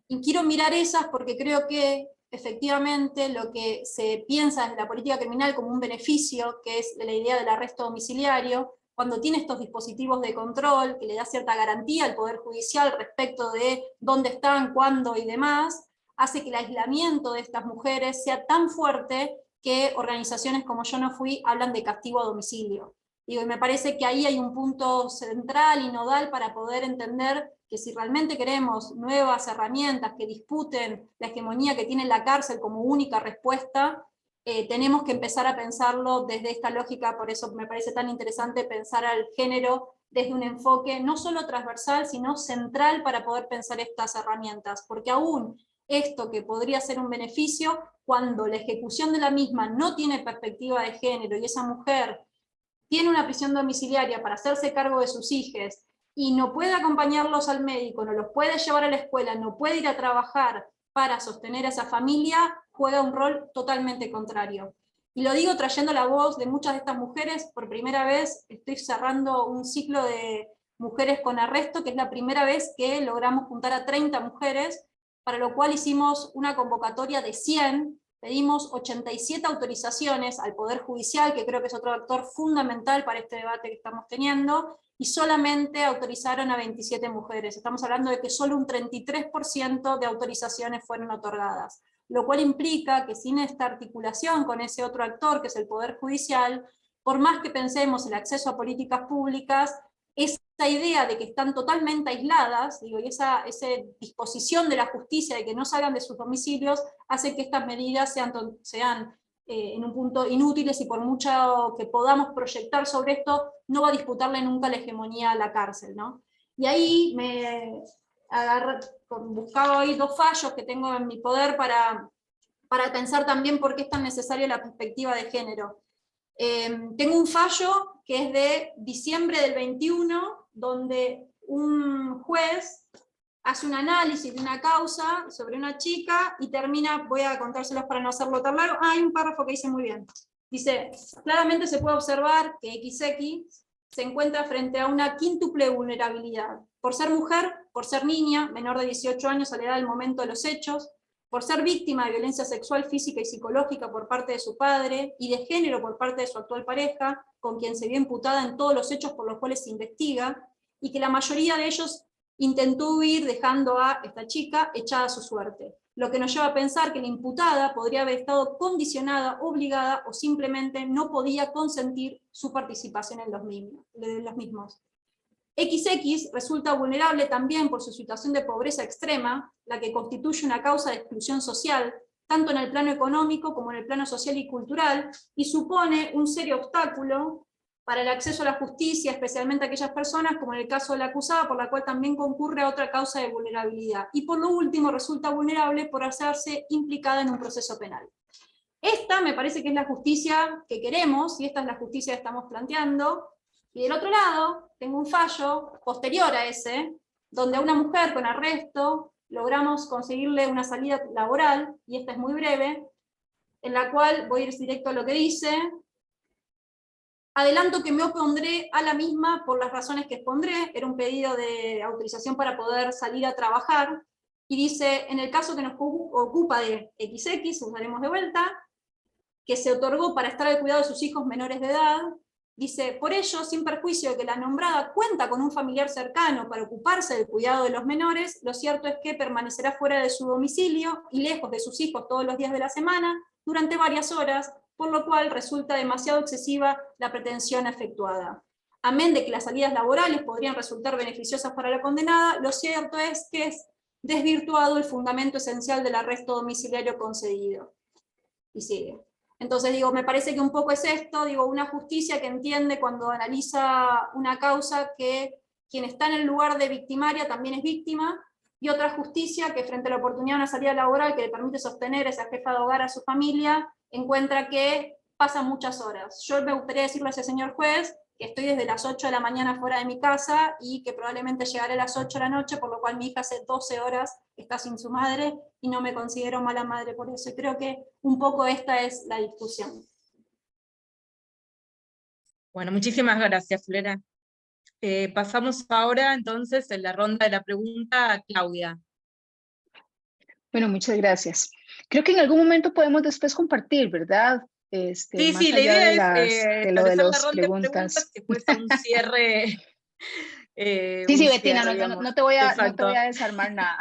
Y quiero mirar esas porque creo que efectivamente lo que se piensa desde la política criminal como un beneficio, que es la idea del arresto domiciliario, cuando tiene estos dispositivos de control, que le da cierta garantía al Poder Judicial respecto de dónde están, cuándo y demás, hace que el aislamiento de estas mujeres sea tan fuerte que organizaciones como Yo No Fui hablan de castigo a domicilio. Y me parece que ahí hay un punto central y nodal para poder entender que si realmente queremos nuevas herramientas que disputen la hegemonía que tiene la cárcel como única respuesta, tenemos que empezar a pensarlo desde esta lógica. Por eso me parece tan interesante pensar al género desde un enfoque no solo transversal, sino central para poder pensar estas herramientas, porque aún esto que podría ser un beneficio, cuando la ejecución de la misma no tiene perspectiva de género, y esa mujer tiene una prisión domiciliaria para hacerse cargo de sus hijos, y no puede acompañarlos al médico, no los puede llevar a la escuela, no puede ir a trabajar para sostener a esa familia, juega un rol totalmente contrario. Y lo digo trayendo la voz de muchas de estas mujeres. Por primera vez estoy cerrando un ciclo de mujeres con arresto, que es la primera vez que logramos juntar a 30 mujeres, para lo cual hicimos una convocatoria de 100, pedimos 87 autorizaciones al Poder Judicial, que creo que es otro actor fundamental para este debate que estamos teniendo, y solamente autorizaron a 27 mujeres. Estamos hablando de que solo un 33% de autorizaciones fueron otorgadas, lo cual implica que sin esta articulación con ese otro actor, que es el Poder Judicial, por más que pensemos el acceso a políticas públicas, esa idea de que están totalmente aisladas, y esa disposición de la justicia de que no salgan de sus domicilios, hace que estas medidas sean en un punto inútiles, y por mucho que podamos proyectar sobre esto, no va a disputarle nunca la hegemonía a la cárcel, ¿no? Y ahí me buscaba hoy 2 fallos que tengo en mi poder para pensar también por qué es tan necesaria la perspectiva de género. Tengo un fallo que es de diciembre del 21, donde un juez hace un análisis de una causa sobre una chica y termina, voy a contárselos para no hacerlo tan largo, hay un párrafo que dice muy bien. Dice, claramente se puede observar que XX se encuentra frente a una quíntuple vulnerabilidad. Por ser mujer, por ser niña, menor de 18 años a la edad del momento de los hechos, por ser víctima de violencia sexual, física y psicológica por parte de su padre, y de género por parte de su actual pareja, con quien se vio imputada en todos los hechos por los cuales se investiga, y que la mayoría de ellos intentó huir dejando a esta chica echada a su suerte. Lo que nos lleva a pensar que la imputada podría haber estado condicionada, obligada, o simplemente no podía consentir su participación en los mismos. XX resulta vulnerable también por su situación de pobreza extrema, la que constituye una causa de exclusión social, tanto en el plano económico como en el plano social y cultural, y supone un serio obstáculo para el acceso a la justicia, especialmente a aquellas personas, como en el caso de la acusada, por la cual también concurre a otra causa de vulnerabilidad. Y por lo último, resulta vulnerable por hacerse implicada en un proceso penal. Esta me parece que es la justicia que queremos, y esta es la justicia que estamos planteando, Y del otro lado, tengo un fallo posterior a ese, donde a una mujer con arresto logramos conseguirle una salida laboral, y esta es muy breve, en la cual voy a ir directo a lo que dice. Adelanto que me opondré a la misma por las razones que expondré. Era un pedido de autorización para poder salir a trabajar, y dice, en el caso que nos ocupa de XX, usaremos de vuelta, que se otorgó para estar al cuidado de sus hijos menores de edad, dice, por ello, sin perjuicio de que la nombrada cuenta con un familiar cercano para ocuparse del cuidado de los menores, lo cierto es que permanecerá fuera de su domicilio y lejos de sus hijos todos los días de la semana, durante varias horas, por lo cual resulta demasiado excesiva la pretensión efectuada. Amén de que las salidas laborales podrían resultar beneficiosas para la condenada, lo cierto es que es desvirtuado el fundamento esencial del arresto domiciliario concedido. Y sigue. Entonces digo, me parece que un poco es esto, digo, una justicia que entiende cuando analiza una causa que quien está en el lugar de victimaria también es víctima, y otra justicia que frente a la oportunidad de una salida laboral que le permite sostener a esa jefa de hogar a su familia, encuentra que pasan muchas horas. Yo me gustaría decirle a ese señor juez que estoy desde las 8 de la mañana fuera de mi casa y que probablemente llegaré a las 8 de la noche, por lo cual mi hija hace 12 horas está sin su madre y no me considero mala madre por eso. Y creo que un poco esta es la discusión. Bueno, muchísimas gracias, Flora. Pasamos ahora entonces en la ronda de la pregunta a Claudia. Bueno, muchas gracias. Creo que en algún momento podemos después compartir, ¿verdad? Sí, Más sí, la allá idea es de lo de establecer la las ronda de preguntas que fuese un cierre. Sí, un Bettina, cierre, no digamos. te voy Exacto. a desarmar nada.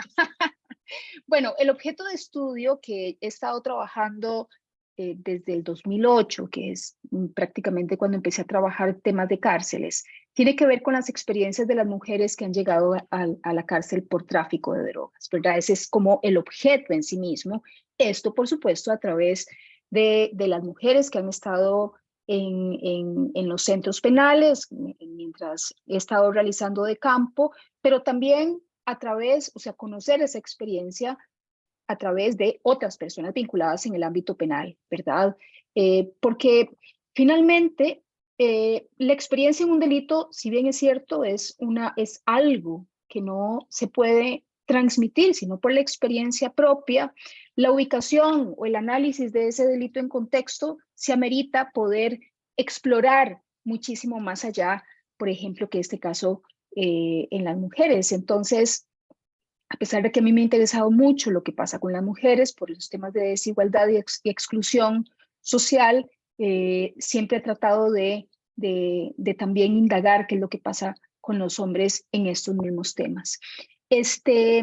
Bueno, el objeto de estudio que he estado trabajando desde el 2008, que es prácticamente cuando empecé a trabajar temas de cárceles, tiene que ver con las experiencias de las mujeres que han llegado a la cárcel por tráfico de drogas, ¿verdad? Ese es como el objeto en sí mismo. Esto, por supuesto, a través de las mujeres que han estado en los centros penales, mientras he estado realizando de campo, pero también a través, o sea, conocer esa experiencia a través de otras personas vinculadas en el ámbito penal, ¿verdad? Porque finalmente la experiencia en un delito, si bien es cierto, es algo que no se puede transmitir, sino por la experiencia propia, la ubicación o el análisis de ese delito en contexto se amerita poder explorar muchísimo más allá, por ejemplo, que este caso en las mujeres. Entonces, a pesar de que a mí me ha interesado mucho lo que pasa con las mujeres por los temas de desigualdad y exclusión social, siempre he tratado de también indagar qué es lo que pasa con los hombres en estos mismos temas. Este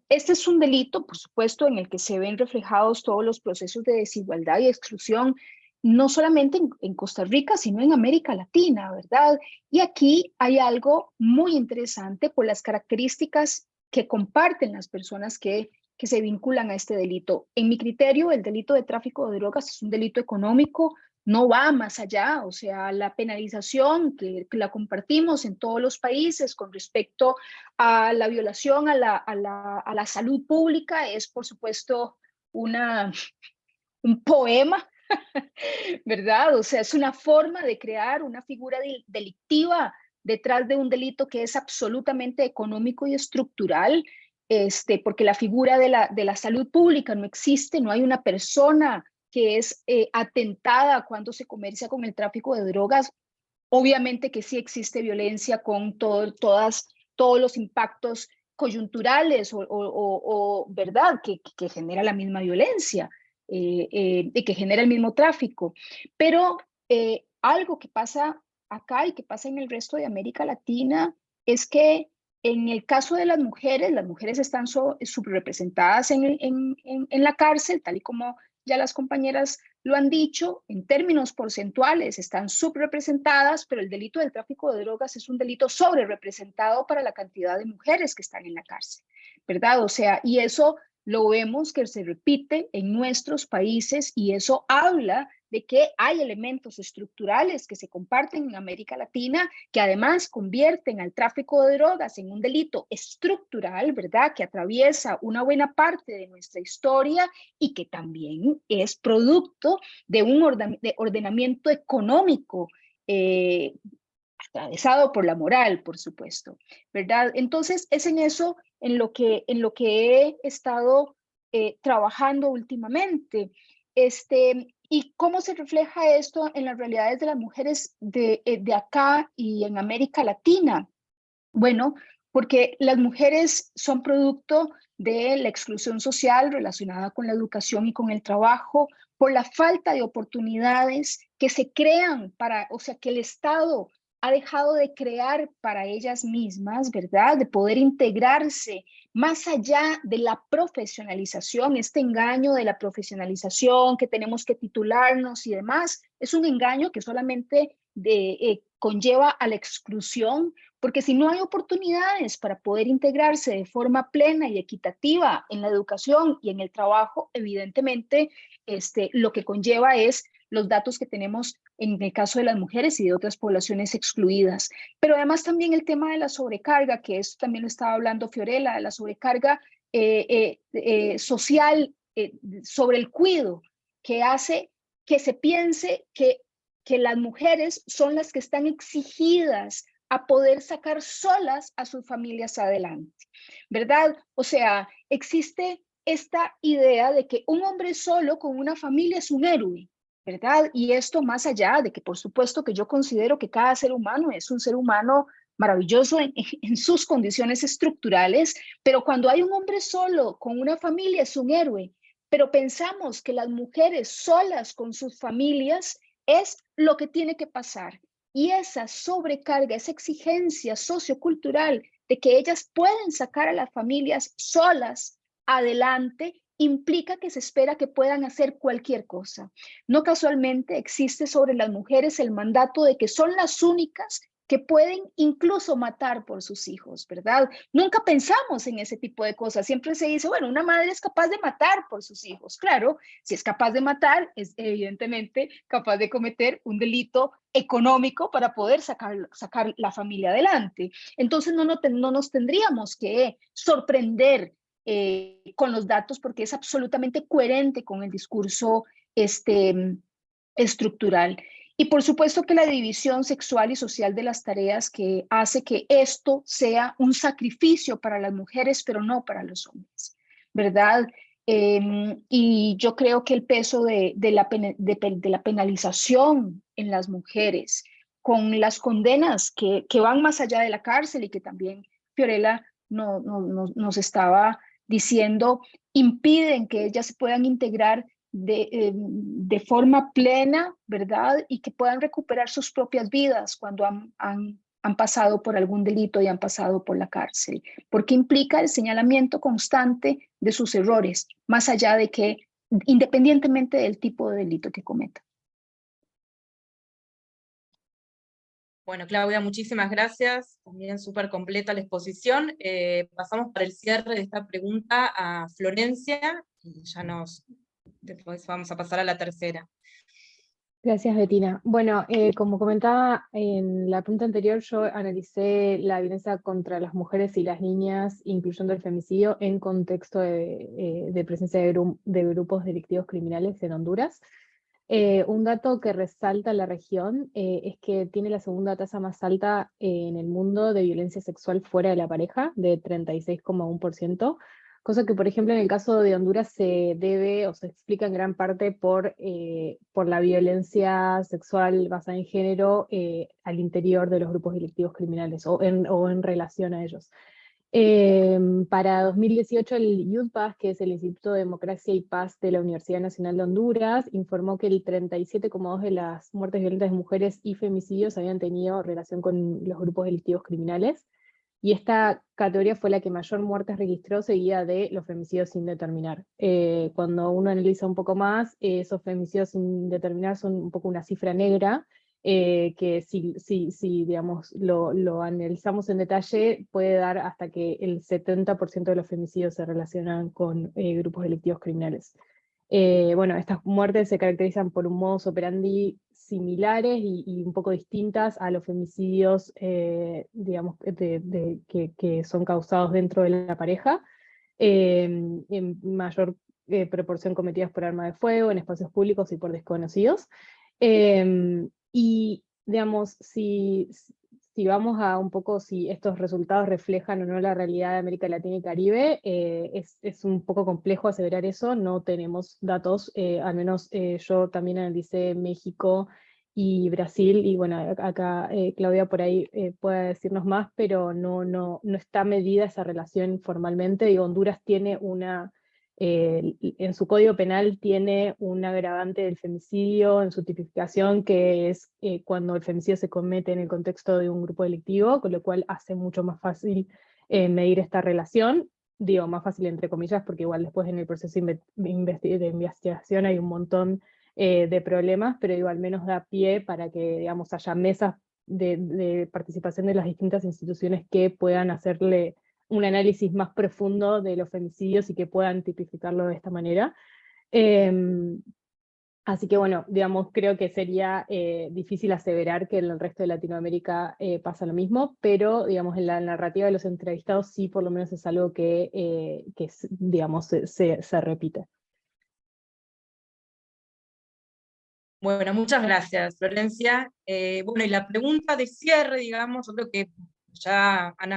es un delito, por supuesto, en el que se ven reflejados todos los procesos de desigualdad y exclusión, no solamente en Costa Rica, sino en América Latina, ¿verdad? Y aquí hay algo muy interesante por las características que comparten las personas que se vinculan a este delito. En mi criterio, el delito de tráfico de drogas es un delito económico, no va más allá, o sea, la penalización que la compartimos en todos los países con respecto a la violación a la salud pública es, por supuesto, un poema, ¿verdad? O sea, es una forma de crear una figura delictiva detrás de un delito que es absolutamente económico y estructural, porque la figura de la salud pública no existe, no hay una persona que es atentada cuando se comercia con el tráfico de drogas. Obviamente que sí existe violencia con todos los impactos coyunturales ¿verdad? Que genera la misma violencia. Y que genera el mismo tráfico. Pero algo que pasa acá y que pasa en el resto de América Latina es que en el caso de las mujeres están subrepresentadas en la cárcel, tal y como ya las compañeras lo han dicho, en términos porcentuales están subrepresentadas, pero el delito del tráfico de drogas es un delito sobrerepresentado para la cantidad de mujeres que están en la cárcel, ¿verdad? O sea, y eso lo vemos que se repite en nuestros países y eso habla de que hay elementos estructurales que se comparten en América Latina que además convierten al tráfico de drogas en un delito estructural, ¿verdad? Que atraviesa una buena parte de nuestra historia y que también es producto de un ordenamiento económico atravesado por la moral, por supuesto, ¿verdad? Entonces es en eso en lo que he estado trabajando últimamente. ¿Y cómo se refleja esto en las realidades de las mujeres de acá y en América Latina? Bueno, porque las mujeres son producto de la exclusión social relacionada con la educación y con el trabajo, por la falta de oportunidades que se crean o sea, que el Estado ha dejado de crear para ellas mismas, ¿verdad? De poder integrarse más allá de la profesionalización, este engaño de la profesionalización, que tenemos que titularnos y demás, es un engaño que solamente conlleva a la exclusión, porque si no hay oportunidades para poder integrarse de forma plena y equitativa en la educación y en el trabajo, evidentemente lo que conlleva es los datos que tenemos en el caso de las mujeres y de otras poblaciones excluidas. Pero además también el tema de la sobrecarga, que esto también lo estaba hablando Fiorella, de la sobrecarga social sobre el cuidado, que hace que se piense que las mujeres son las que están exigidas a poder sacar solas a sus familias adelante, ¿verdad? O sea, existe esta idea de que un hombre solo con una familia es un héroe, ¿verdad? Y esto más allá de que, por supuesto, que yo considero que cada ser humano es un ser humano maravilloso en sus condiciones estructurales, pero cuando hay un hombre solo con una familia es un héroe. Pero pensamos que las mujeres solas con sus familias es lo que tiene que pasar. Y esa sobrecarga, esa exigencia sociocultural de que ellas pueden sacar a las familias solas adelante, implica que se espera que puedan hacer cualquier cosa. No casualmente existe sobre las mujeres el mandato de que son las únicas que pueden incluso matar por sus hijos, ¿verdad? Nunca pensamos en ese tipo de cosas. Siempre se dice, bueno, una madre es capaz de matar por sus hijos. Claro, si es capaz de matar, es evidentemente capaz de cometer un delito económico para poder sacar la familia adelante. Entonces no nos tendríamos que sorprender con los datos porque es absolutamente coherente con el discurso estructural. Y por supuesto que la división sexual y social de las tareas que hace que esto sea un sacrificio para las mujeres, pero no para los hombres, ¿verdad? Y yo creo que el peso de la penalización en las mujeres, con las condenas que van más allá de la cárcel y que también Fiorella nos estaba diciendo, impiden que ellas se puedan integrar de forma plena, ¿verdad? Y que puedan recuperar sus propias vidas cuando han pasado por algún delito y han pasado por la cárcel, porque implica el señalamiento constante de sus errores, más allá de que, independientemente del tipo de delito que cometa. Bueno, Claudia, muchísimas gracias. También súper completa la exposición. Pasamos para el cierre de esta pregunta a Florencia y ya después vamos a pasar a la tercera. Gracias, Bettina. Bueno, como comentaba en la pregunta anterior, yo analicé la violencia contra las mujeres y las niñas, incluyendo el femicidio, en contexto de presencia de grupos delictivos criminales en Honduras. Un dato que resalta la región es que tiene la segunda tasa más alta en el mundo de violencia sexual fuera de la pareja, de 36,1%, cosa que, por ejemplo, en el caso de Honduras se debe o se explica en gran parte por la violencia sexual basada en género al interior de los grupos delictivos criminales o en relación a ellos. Para 2018 el YouthPass, que es el Instituto de Democracia y Paz de la Universidad Nacional de Honduras, informó que el 37,2% de las muertes violentas de mujeres y femicidios habían tenido relación con los grupos delictivos criminales, y esta categoría fue la que mayor muertes registró, seguida de los femicidios sin determinar. Cuando uno analiza un poco más, esos femicidios sin determinar son un poco una cifra negra, que si digamos, lo analizamos en detalle, puede dar hasta que el 70% de los femicidios se relacionan con grupos delictivos criminales. Bueno, estas muertes se caracterizan por un modus operandi similares y un poco distintas a los femicidios, digamos, que son causados dentro de la pareja, en mayor proporción cometidas por arma de fuego, en espacios públicos y por desconocidos. Y digamos, si vamos a un poco si estos resultados reflejan o no la realidad de América Latina y Caribe, es un poco complejo aseverar eso, no tenemos datos, al menos yo también analicé México y Brasil, y bueno, acá Claudia por ahí puede decirnos más, pero no está medida esa relación formalmente. Digo, Honduras tiene en su código penal tiene un agravante del femicidio en su tipificación, que es cuando el femicidio se comete en el contexto de un grupo delictivo, con lo cual hace mucho más fácil medir esta relación. Digo, más fácil entre comillas, porque igual después en el proceso de investigación hay un montón de problemas, pero digo, al menos da pie para que, digamos, haya mesas de participación de las distintas instituciones que puedan hacerle un análisis más profundo de los femicidios y que puedan tipificarlo de esta manera. Así que bueno, digamos, creo que sería difícil aseverar que en el resto de Latinoamérica pasa lo mismo, pero digamos, en la narrativa de los entrevistados sí por lo menos es algo que digamos, se repite. Bueno, muchas gracias, Florencia. Bueno, y la pregunta de cierre, digamos, yo creo que ya han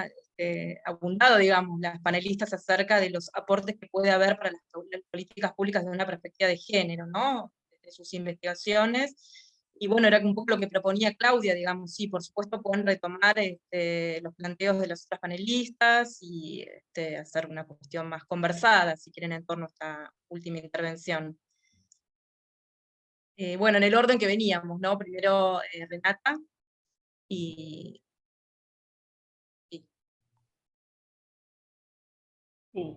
abundado, digamos, las panelistas acerca de los aportes que puede haber para las políticas públicas desde una perspectiva de género, ¿no? De sus investigaciones. Y bueno, era un poco lo que proponía Claudia, digamos, sí, por supuesto pueden retomar los planteos de las otras panelistas y hacer una cuestión más conversada, si quieren, en torno a esta última intervención. Bueno, en el orden que veníamos, ¿no? Primero Renata, y... Sí.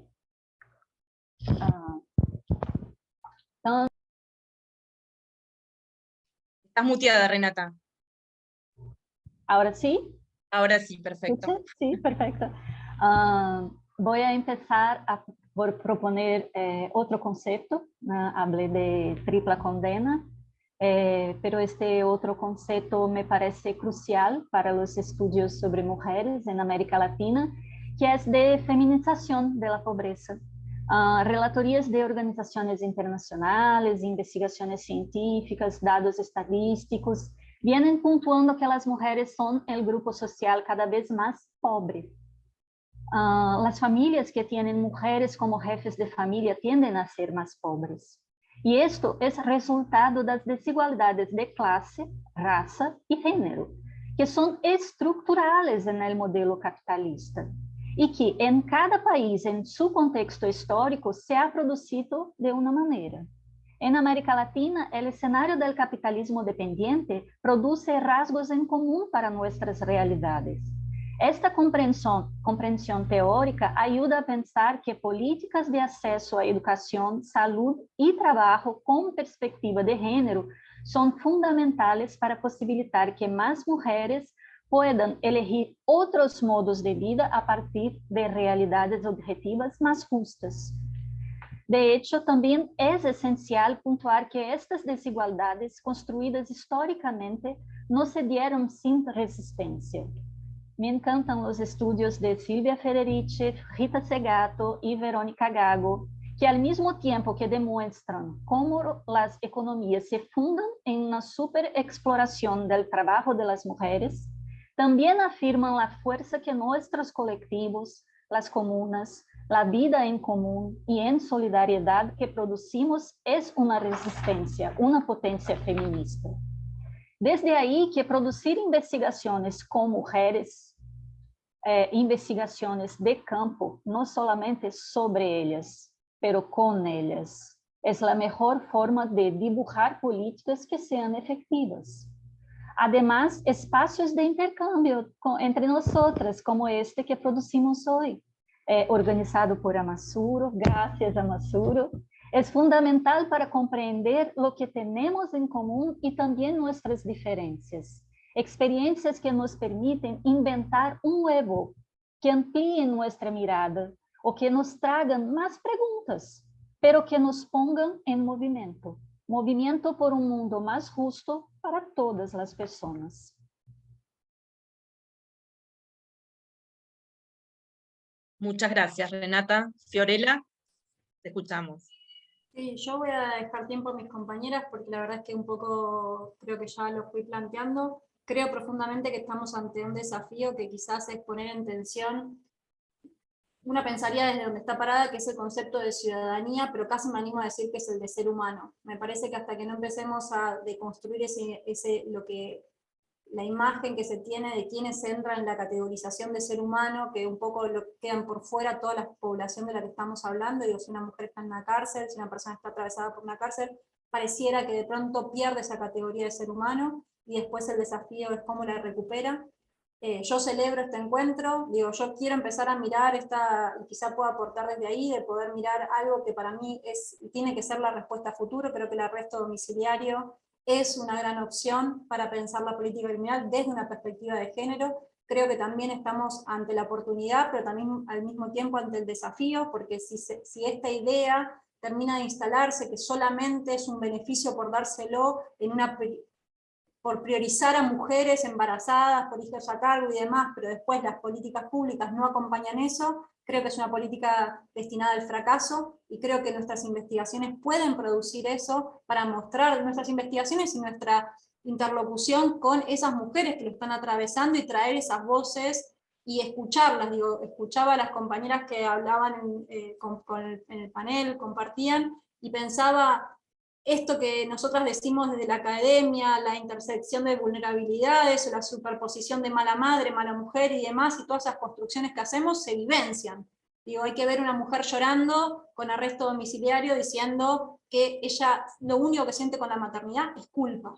Estás muteada, Renata. ¿Ahora sí? Ahora sí, perfecto. Sí, perfecto. Voy a empezar por proponer otro concepto. Hablé de tripla condena, pero este otro concepto me parece crucial para los estudios sobre mujeres en América Latina, que es de feminización de la pobreza. Relatorías de organizaciones internacionales, investigaciones científicas, datos estadísticos, vienen puntuando que las mujeres son el grupo social cada vez más pobre. Las familias que tienen mujeres como jefes de familia tienden a ser más pobres. Y esto es resultado de las desigualdades de clase, raza y género, que son estructurales en el modelo capitalista y que en cada país, en su contexto histórico, se ha producido de una manera. En América Latina, el escenario del capitalismo dependiente produce rasgos en común para nuestras realidades. Esta comprensión teórica ayuda a pensar que políticas de acceso a educación, salud y trabajo con perspectiva de género son fundamentales para posibilitar que más mujeres puedan elegir otros modos de vida a partir de realidades objetivas más justas. De hecho, también es esencial puntuar que estas desigualdades construidas históricamente no se dieron sin resistencia. Me encantan los estudios de Silvia Federici, Rita Segato y Verónica Gago, que al mismo tiempo que demuestran cómo las economías se fundan en una superexploración del trabajo de las mujeres, también afirman la fuerza que nuestros colectivos, las comunas, la vida en común y en solidaridad que producimos es una resistencia, una potencia feminista. Desde ahí que producir investigaciones con mujeres, investigaciones de campo, no solamente sobre ellas, pero con ellas, es la mejor forma de dibujar políticas que sean efectivas. Además, espacios de intercambio entre nosotras, como este que producimos hoy, organizado por Amasuro, gracias Amasuro, es fundamental para comprender lo que tenemos en común y también nuestras diferencias. Experiencias que nos permiten inventar un nuevo, que amplíen nuestra mirada o que nos traigan más preguntas, pero que nos pongan en movimiento. Movimiento por un mundo más justo para todas las personas. Muchas gracias, Renata. Fiorella, te escuchamos. Sí, yo voy a dejar tiempo a mis compañeras porque la verdad es que un poco creo que ya lo fui planteando. creo profundamente que estamos ante un desafío que quizás es poner en tensión, una pensaría desde donde está parada, que es el concepto de ciudadanía, pero casi me animo a decir que es el de ser humano. Me parece que hasta que no empecemos a deconstruir la imagen que se tiene de quienes entran en la categorización de ser humano, que un poco quedan por fuera toda la población de la que estamos hablando, digo, si una mujer está en una cárcel, si una persona está atravesada por una cárcel, pareciera que de pronto pierde esa categoría de ser humano, y después el desafío es cómo la recupera. Yo celebro este encuentro, digo, yo quiero empezar a mirar y quizá pueda aportar desde ahí, de poder mirar algo que para mí tiene que ser la respuesta a futuro. Creo que el arresto domiciliario es una gran opción para pensar la política criminal desde una perspectiva de género. Creo que también estamos ante la oportunidad, pero también al mismo tiempo ante el desafío, porque si esta idea termina de instalarse, que solamente es un beneficio por dárselo por priorizar a mujeres embarazadas, por hijos a cargo y demás, pero después las políticas públicas no acompañan eso, creo que es una política destinada al fracaso, y creo que nuestras investigaciones pueden producir eso para mostrar nuestras investigaciones y nuestra interlocución con esas mujeres que lo están atravesando, y traer esas voces y escucharlas. Digo, escuchaba a las compañeras que hablaban en el panel, compartían, y pensaba, esto que nosotras decimos desde la academia, la intersección de vulnerabilidades, o la superposición de mala madre, mala mujer y demás, y todas esas construcciones que hacemos se vivencian. Digo, hay que ver una mujer llorando con arresto domiciliario diciendo que ella lo único que siente con la maternidad es culpa.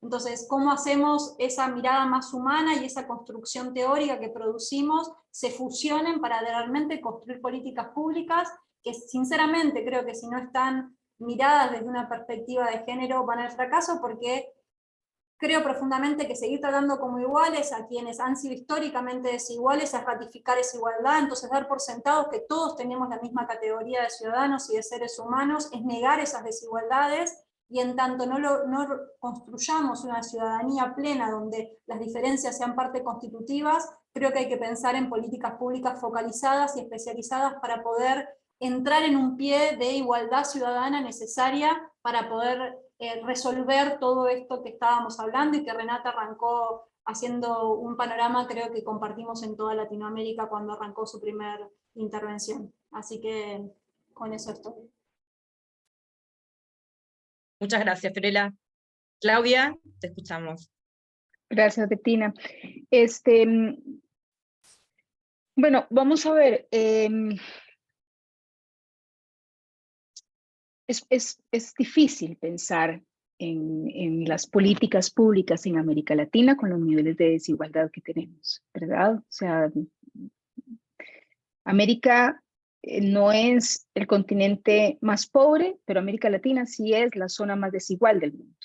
Entonces, ¿cómo hacemos esa mirada más humana y esa construcción teórica que producimos se fusionen para realmente construir políticas públicas que, sinceramente, creo que si no están miradas desde una perspectiva de género van al fracaso? Porque creo profundamente que seguir tratando como iguales a quienes han sido históricamente desiguales es ratificar esa igualdad. Entonces, dar por sentado que todos tenemos la misma categoría de ciudadanos y de seres humanos es negar esas desigualdades, y en tanto no construyamos una ciudadanía plena donde las diferencias sean parte constitutivas, creo que hay que pensar en políticas públicas focalizadas y especializadas para poder entrar en un pie de igualdad ciudadana necesaria para poder resolver todo esto que estábamos hablando, y que Renata arrancó haciendo un panorama, creo que compartimos en toda Latinoamérica cuando arrancó su primera intervención. Así que con eso estoy. Muchas gracias, Fiorella. Claudia, te escuchamos. Gracias, Bettina. Bueno, vamos a ver. Es difícil pensar en las políticas públicas en América Latina con los niveles de desigualdad que tenemos, ¿verdad? O sea, América no es el continente más pobre, pero América Latina sí es la zona más desigual del mundo.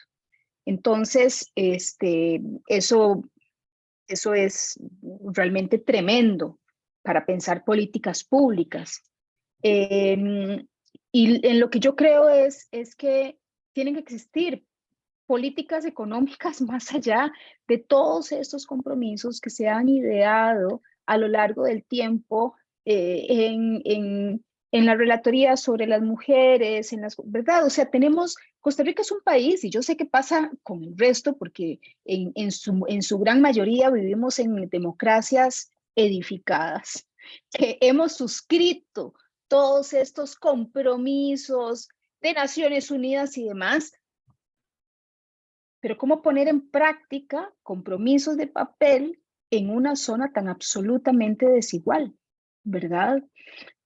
Entonces, eso es realmente tremendo para pensar políticas públicas. Y en lo que yo creo es que tienen que existir políticas económicas más allá de todos estos compromisos que se han ideado a lo largo del tiempo en la relatoría sobre las mujeres, ¿verdad? O sea, Costa Rica es un país, y yo sé qué pasa con el resto, porque en su gran mayoría vivimos en democracias edificadas, que hemos suscrito todos estos compromisos de Naciones Unidas y demás, pero ¿cómo poner en práctica compromisos de papel en una zona tan absolutamente desigual, ¿verdad?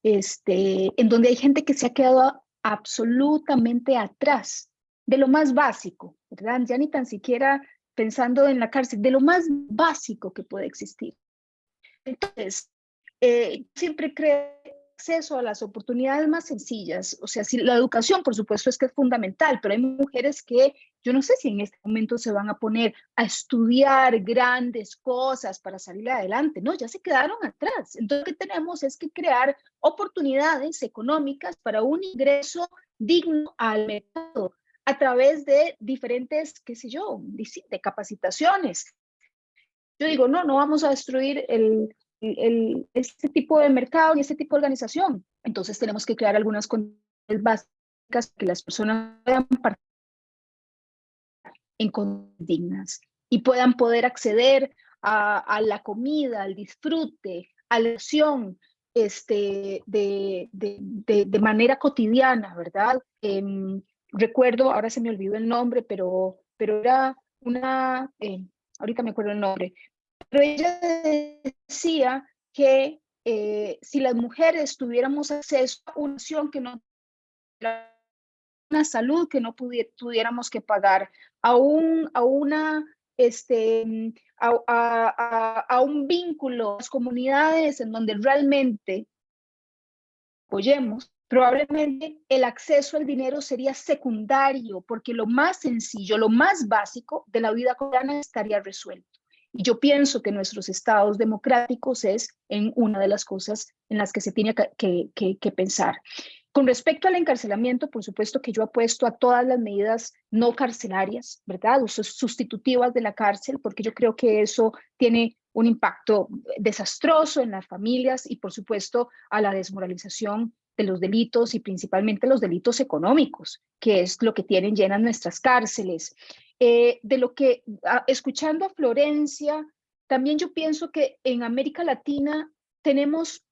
En donde hay gente que se ha quedado absolutamente atrás de lo más básico, ¿verdad? Ya ni tan siquiera pensando en la cárcel, de lo más básico que puede existir. Entonces, siempre creo acceso a las oportunidades más sencillas. O sea, si la educación, por supuesto, es que es fundamental, pero hay mujeres que yo no sé si en este momento se van a poner a estudiar grandes cosas para salir adelante. No, ya se quedaron atrás. Entonces, lo que tenemos es que crear oportunidades económicas para un ingreso digno al mercado a través de diferentes, qué sé yo, de capacitaciones. Yo digo, no vamos a destruir este tipo de mercado y este tipo de organización. Entonces tenemos que crear algunas condiciones básicas que las personas puedan participar en condiciones dignas. y puedan poder acceder a la comida, al disfrute, a la acción de manera cotidiana, ¿verdad? Recuerdo, ahora se me olvidó el nombre, pero era una, ahorita me acuerdo el nombre, pero ella decía que si las mujeres tuviéramos acceso a una acción que no, una salud que no tuviéramos que pagar, a un vínculo, las comunidades en donde realmente apoyemos, probablemente el acceso al dinero sería secundario, porque lo más sencillo, lo más básico de la vida cotidiana estaría resuelto. Y yo pienso que nuestros estados democráticos es en una de las cosas en las que se tiene que pensar. Con respecto al encarcelamiento, por supuesto que yo apuesto a todas las medidas no carcelarias, ¿verdad? Sustitutivas de la cárcel, porque yo creo que eso tiene un impacto desastroso en las familias y, por supuesto, a la desmoralización de los delitos y principalmente los delitos económicos, que es lo que tienen llenas nuestras cárceles. Escuchando a Florencia, también yo pienso que en América Latina tenemos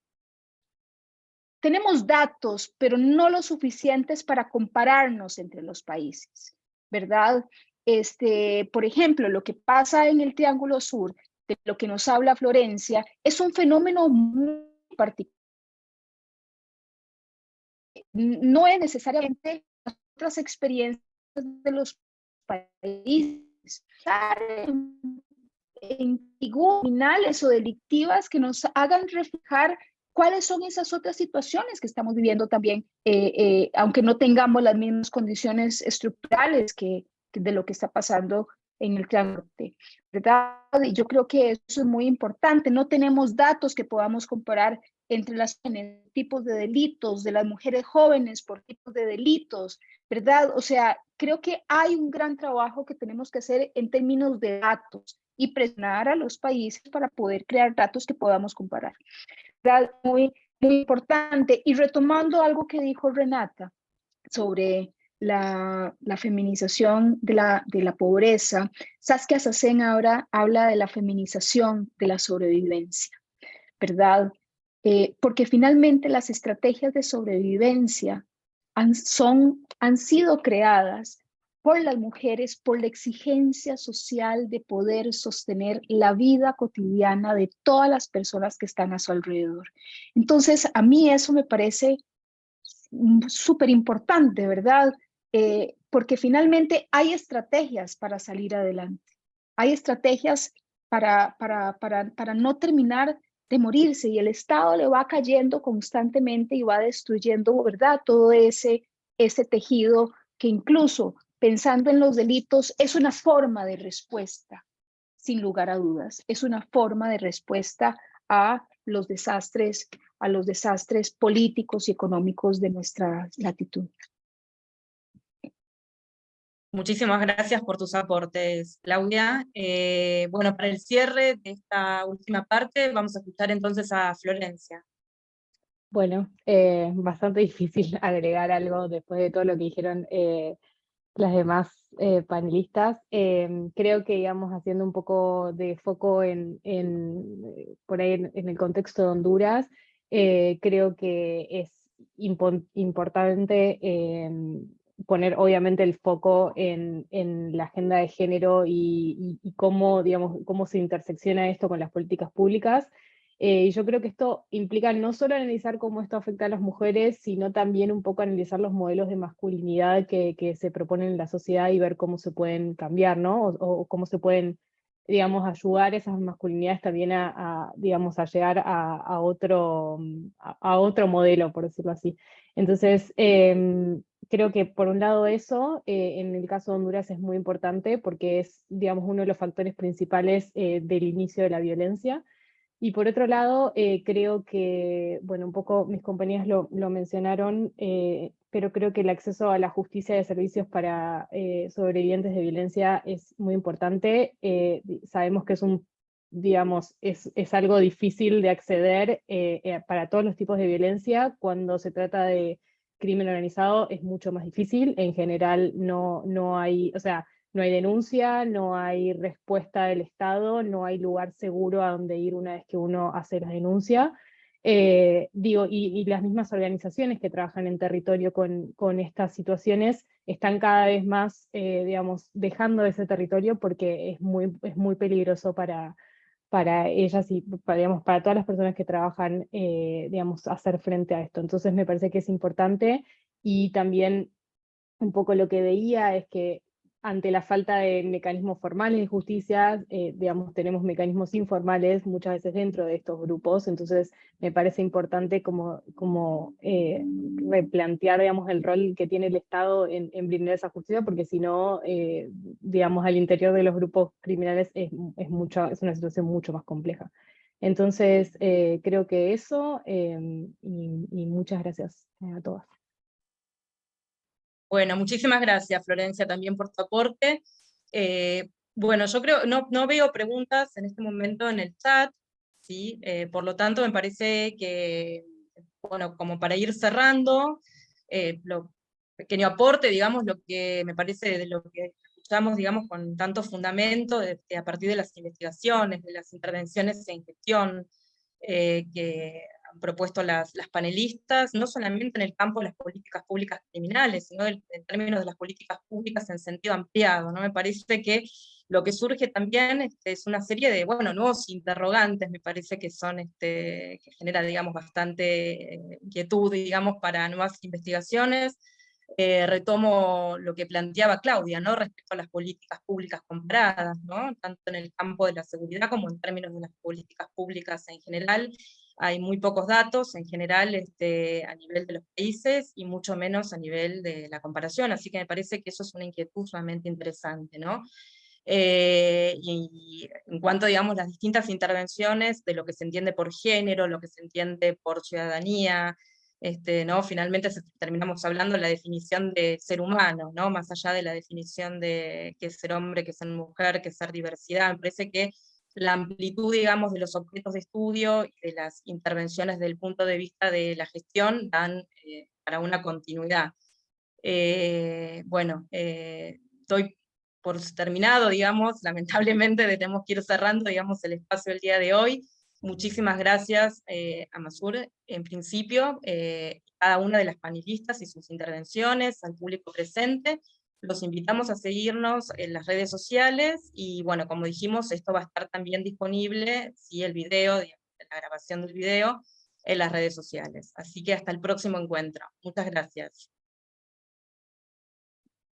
datos, pero no lo suficientes para compararnos entre los países, ¿verdad? Por ejemplo, lo que pasa en el Triángulo Sur, de lo que nos habla Florencia, es un fenómeno muy particular. No es necesariamente otras experiencias de los países, en criminales o delictivas que nos hagan reflejar cuáles son esas otras situaciones que estamos viviendo también, aunque no tengamos las mismas condiciones estructurales que de lo que está pasando en el Triángulo Norte, ¿verdad? Y yo creo que eso es muy importante. No tenemos datos que podamos comparar entre los tipos de delitos, de las mujeres jóvenes por tipos de delitos, ¿verdad? O sea, creo que hay un gran trabajo que tenemos que hacer en términos de datos y presionar a los países para poder crear datos que podamos comparar. Muy, muy importante. Y retomando algo que dijo Renata sobre la feminización de la pobreza, Saskia Sassen ahora habla de la feminización de la sobrevivencia, ¿verdad? Porque finalmente las estrategias de sobrevivencia han sido creadas por las mujeres, por la exigencia social de poder sostener la vida cotidiana de todas las personas que están a su alrededor. Entonces, a mí eso me parece súper importante, ¿verdad? Porque finalmente hay estrategias para salir adelante. Hay estrategias para no terminar de morirse, y el Estado le va cayendo constantemente y va destruyendo, ¿verdad? Todo ese tejido que incluso pensando en los delitos, es una forma de respuesta, sin lugar a dudas. Es una forma de respuesta a los desastres políticos y económicos de nuestra latitud. Muchísimas gracias por tus aportes, Claudia. Bueno, para el cierre de esta última parte, vamos a escuchar entonces a Florencia. Bueno, bastante difícil agregar algo después de todo lo que dijeron las demás panelistas. Creo que íbamos haciendo un poco de foco por ahí en el contexto de Honduras. Creo que es importante poner obviamente el foco en la agenda de género y cómo, digamos, cómo se intersecciona esto con las políticas públicas. Y yo creo que esto implica no solo analizar cómo esto afecta a las mujeres, sino también un poco analizar los modelos de masculinidad que se proponen en la sociedad y ver cómo se pueden cambiar, ¿no? O cómo se pueden, digamos, ayudar esas masculinidades también digamos, a llegar a otro modelo, por decirlo así. Entonces, creo que por un lado eso, en el caso de Honduras es muy importante porque es, digamos, uno de los factores principales del inicio de la violencia. Y por otro lado, creo que, bueno, un poco mis compañeras lo mencionaron, pero creo que el acceso a la justicia de servicios para sobrevivientes de violencia es muy importante. Sabemos que es algo difícil de acceder para todos los tipos de violencia. Cuando se trata de crimen organizado es mucho más difícil. En general no hay, o sea, no hay denuncia, no hay respuesta del Estado, no hay lugar seguro a donde ir una vez que uno hace la denuncia. Y las mismas organizaciones que trabajan en territorio con estas situaciones están cada vez más, digamos, dejando ese territorio porque es muy peligroso para ellas y digamos, para todas las personas que trabajan, digamos, hacer frente a esto. Entonces me parece que es importante, y también un poco lo que veía es que ante la falta de mecanismos formales de justicia, digamos, tenemos mecanismos informales muchas veces dentro de estos grupos, entonces me parece importante como replantear, digamos, el rol que tiene el Estado en brindar esa justicia, porque si no, digamos, al interior de los grupos criminales es una situación mucho más compleja. Entonces, creo que eso, y muchas gracias a todas. Bueno, muchísimas gracias, Florencia, también por tu aporte. Bueno, yo creo, no veo preguntas en este momento en el chat, ¿sí? Por lo tanto, me parece que, bueno, como para ir cerrando, lo pequeño aporte, digamos, lo que me parece de lo que escuchamos, digamos, con tanto fundamento, a partir de las investigaciones, de las intervenciones en gestión, que han propuesto las panelistas, no solamente en el campo de las políticas públicas criminales, sino en términos de las políticas públicas en sentido ampliado, ¿no? Me parece que lo que surge también es una serie de, bueno, nuevos interrogantes, me parece que son, que genera, digamos, bastante inquietud, digamos, para nuevas investigaciones. Retomo lo que planteaba Claudia, ¿no? Respecto a las políticas públicas comparadas, ¿no? Tanto en el campo de la seguridad como en términos de las políticas públicas en general. Hay muy pocos datos en general a nivel de los países y mucho menos a nivel de la comparación, así que me parece que eso es una inquietud sumamente interesante, ¿no? Y en cuanto, digamos, las distintas intervenciones de lo que se entiende por género, lo que se entiende por ciudadanía, ¿no? Finalmente terminamos hablando de la definición de ser humano, ¿no? Más allá de la definición de qué es ser hombre, qué es ser mujer, qué es ser diversidad. Me parece que la amplitud, digamos, de los objetos de estudio y de las intervenciones desde el punto de vista de la gestión dan para una continuidad. Bueno, doy por terminado, digamos, lamentablemente tenemos que ir cerrando, digamos, el espacio del día de hoy. Muchísimas gracias a Masur, en principio, cada una de las panelistas y sus intervenciones, al público presente. Los invitamos a seguirnos en las redes sociales, y bueno, como dijimos, esto va a estar también disponible, sí, el video, la grabación del video, en las redes sociales. Así que hasta el próximo encuentro. Muchas gracias.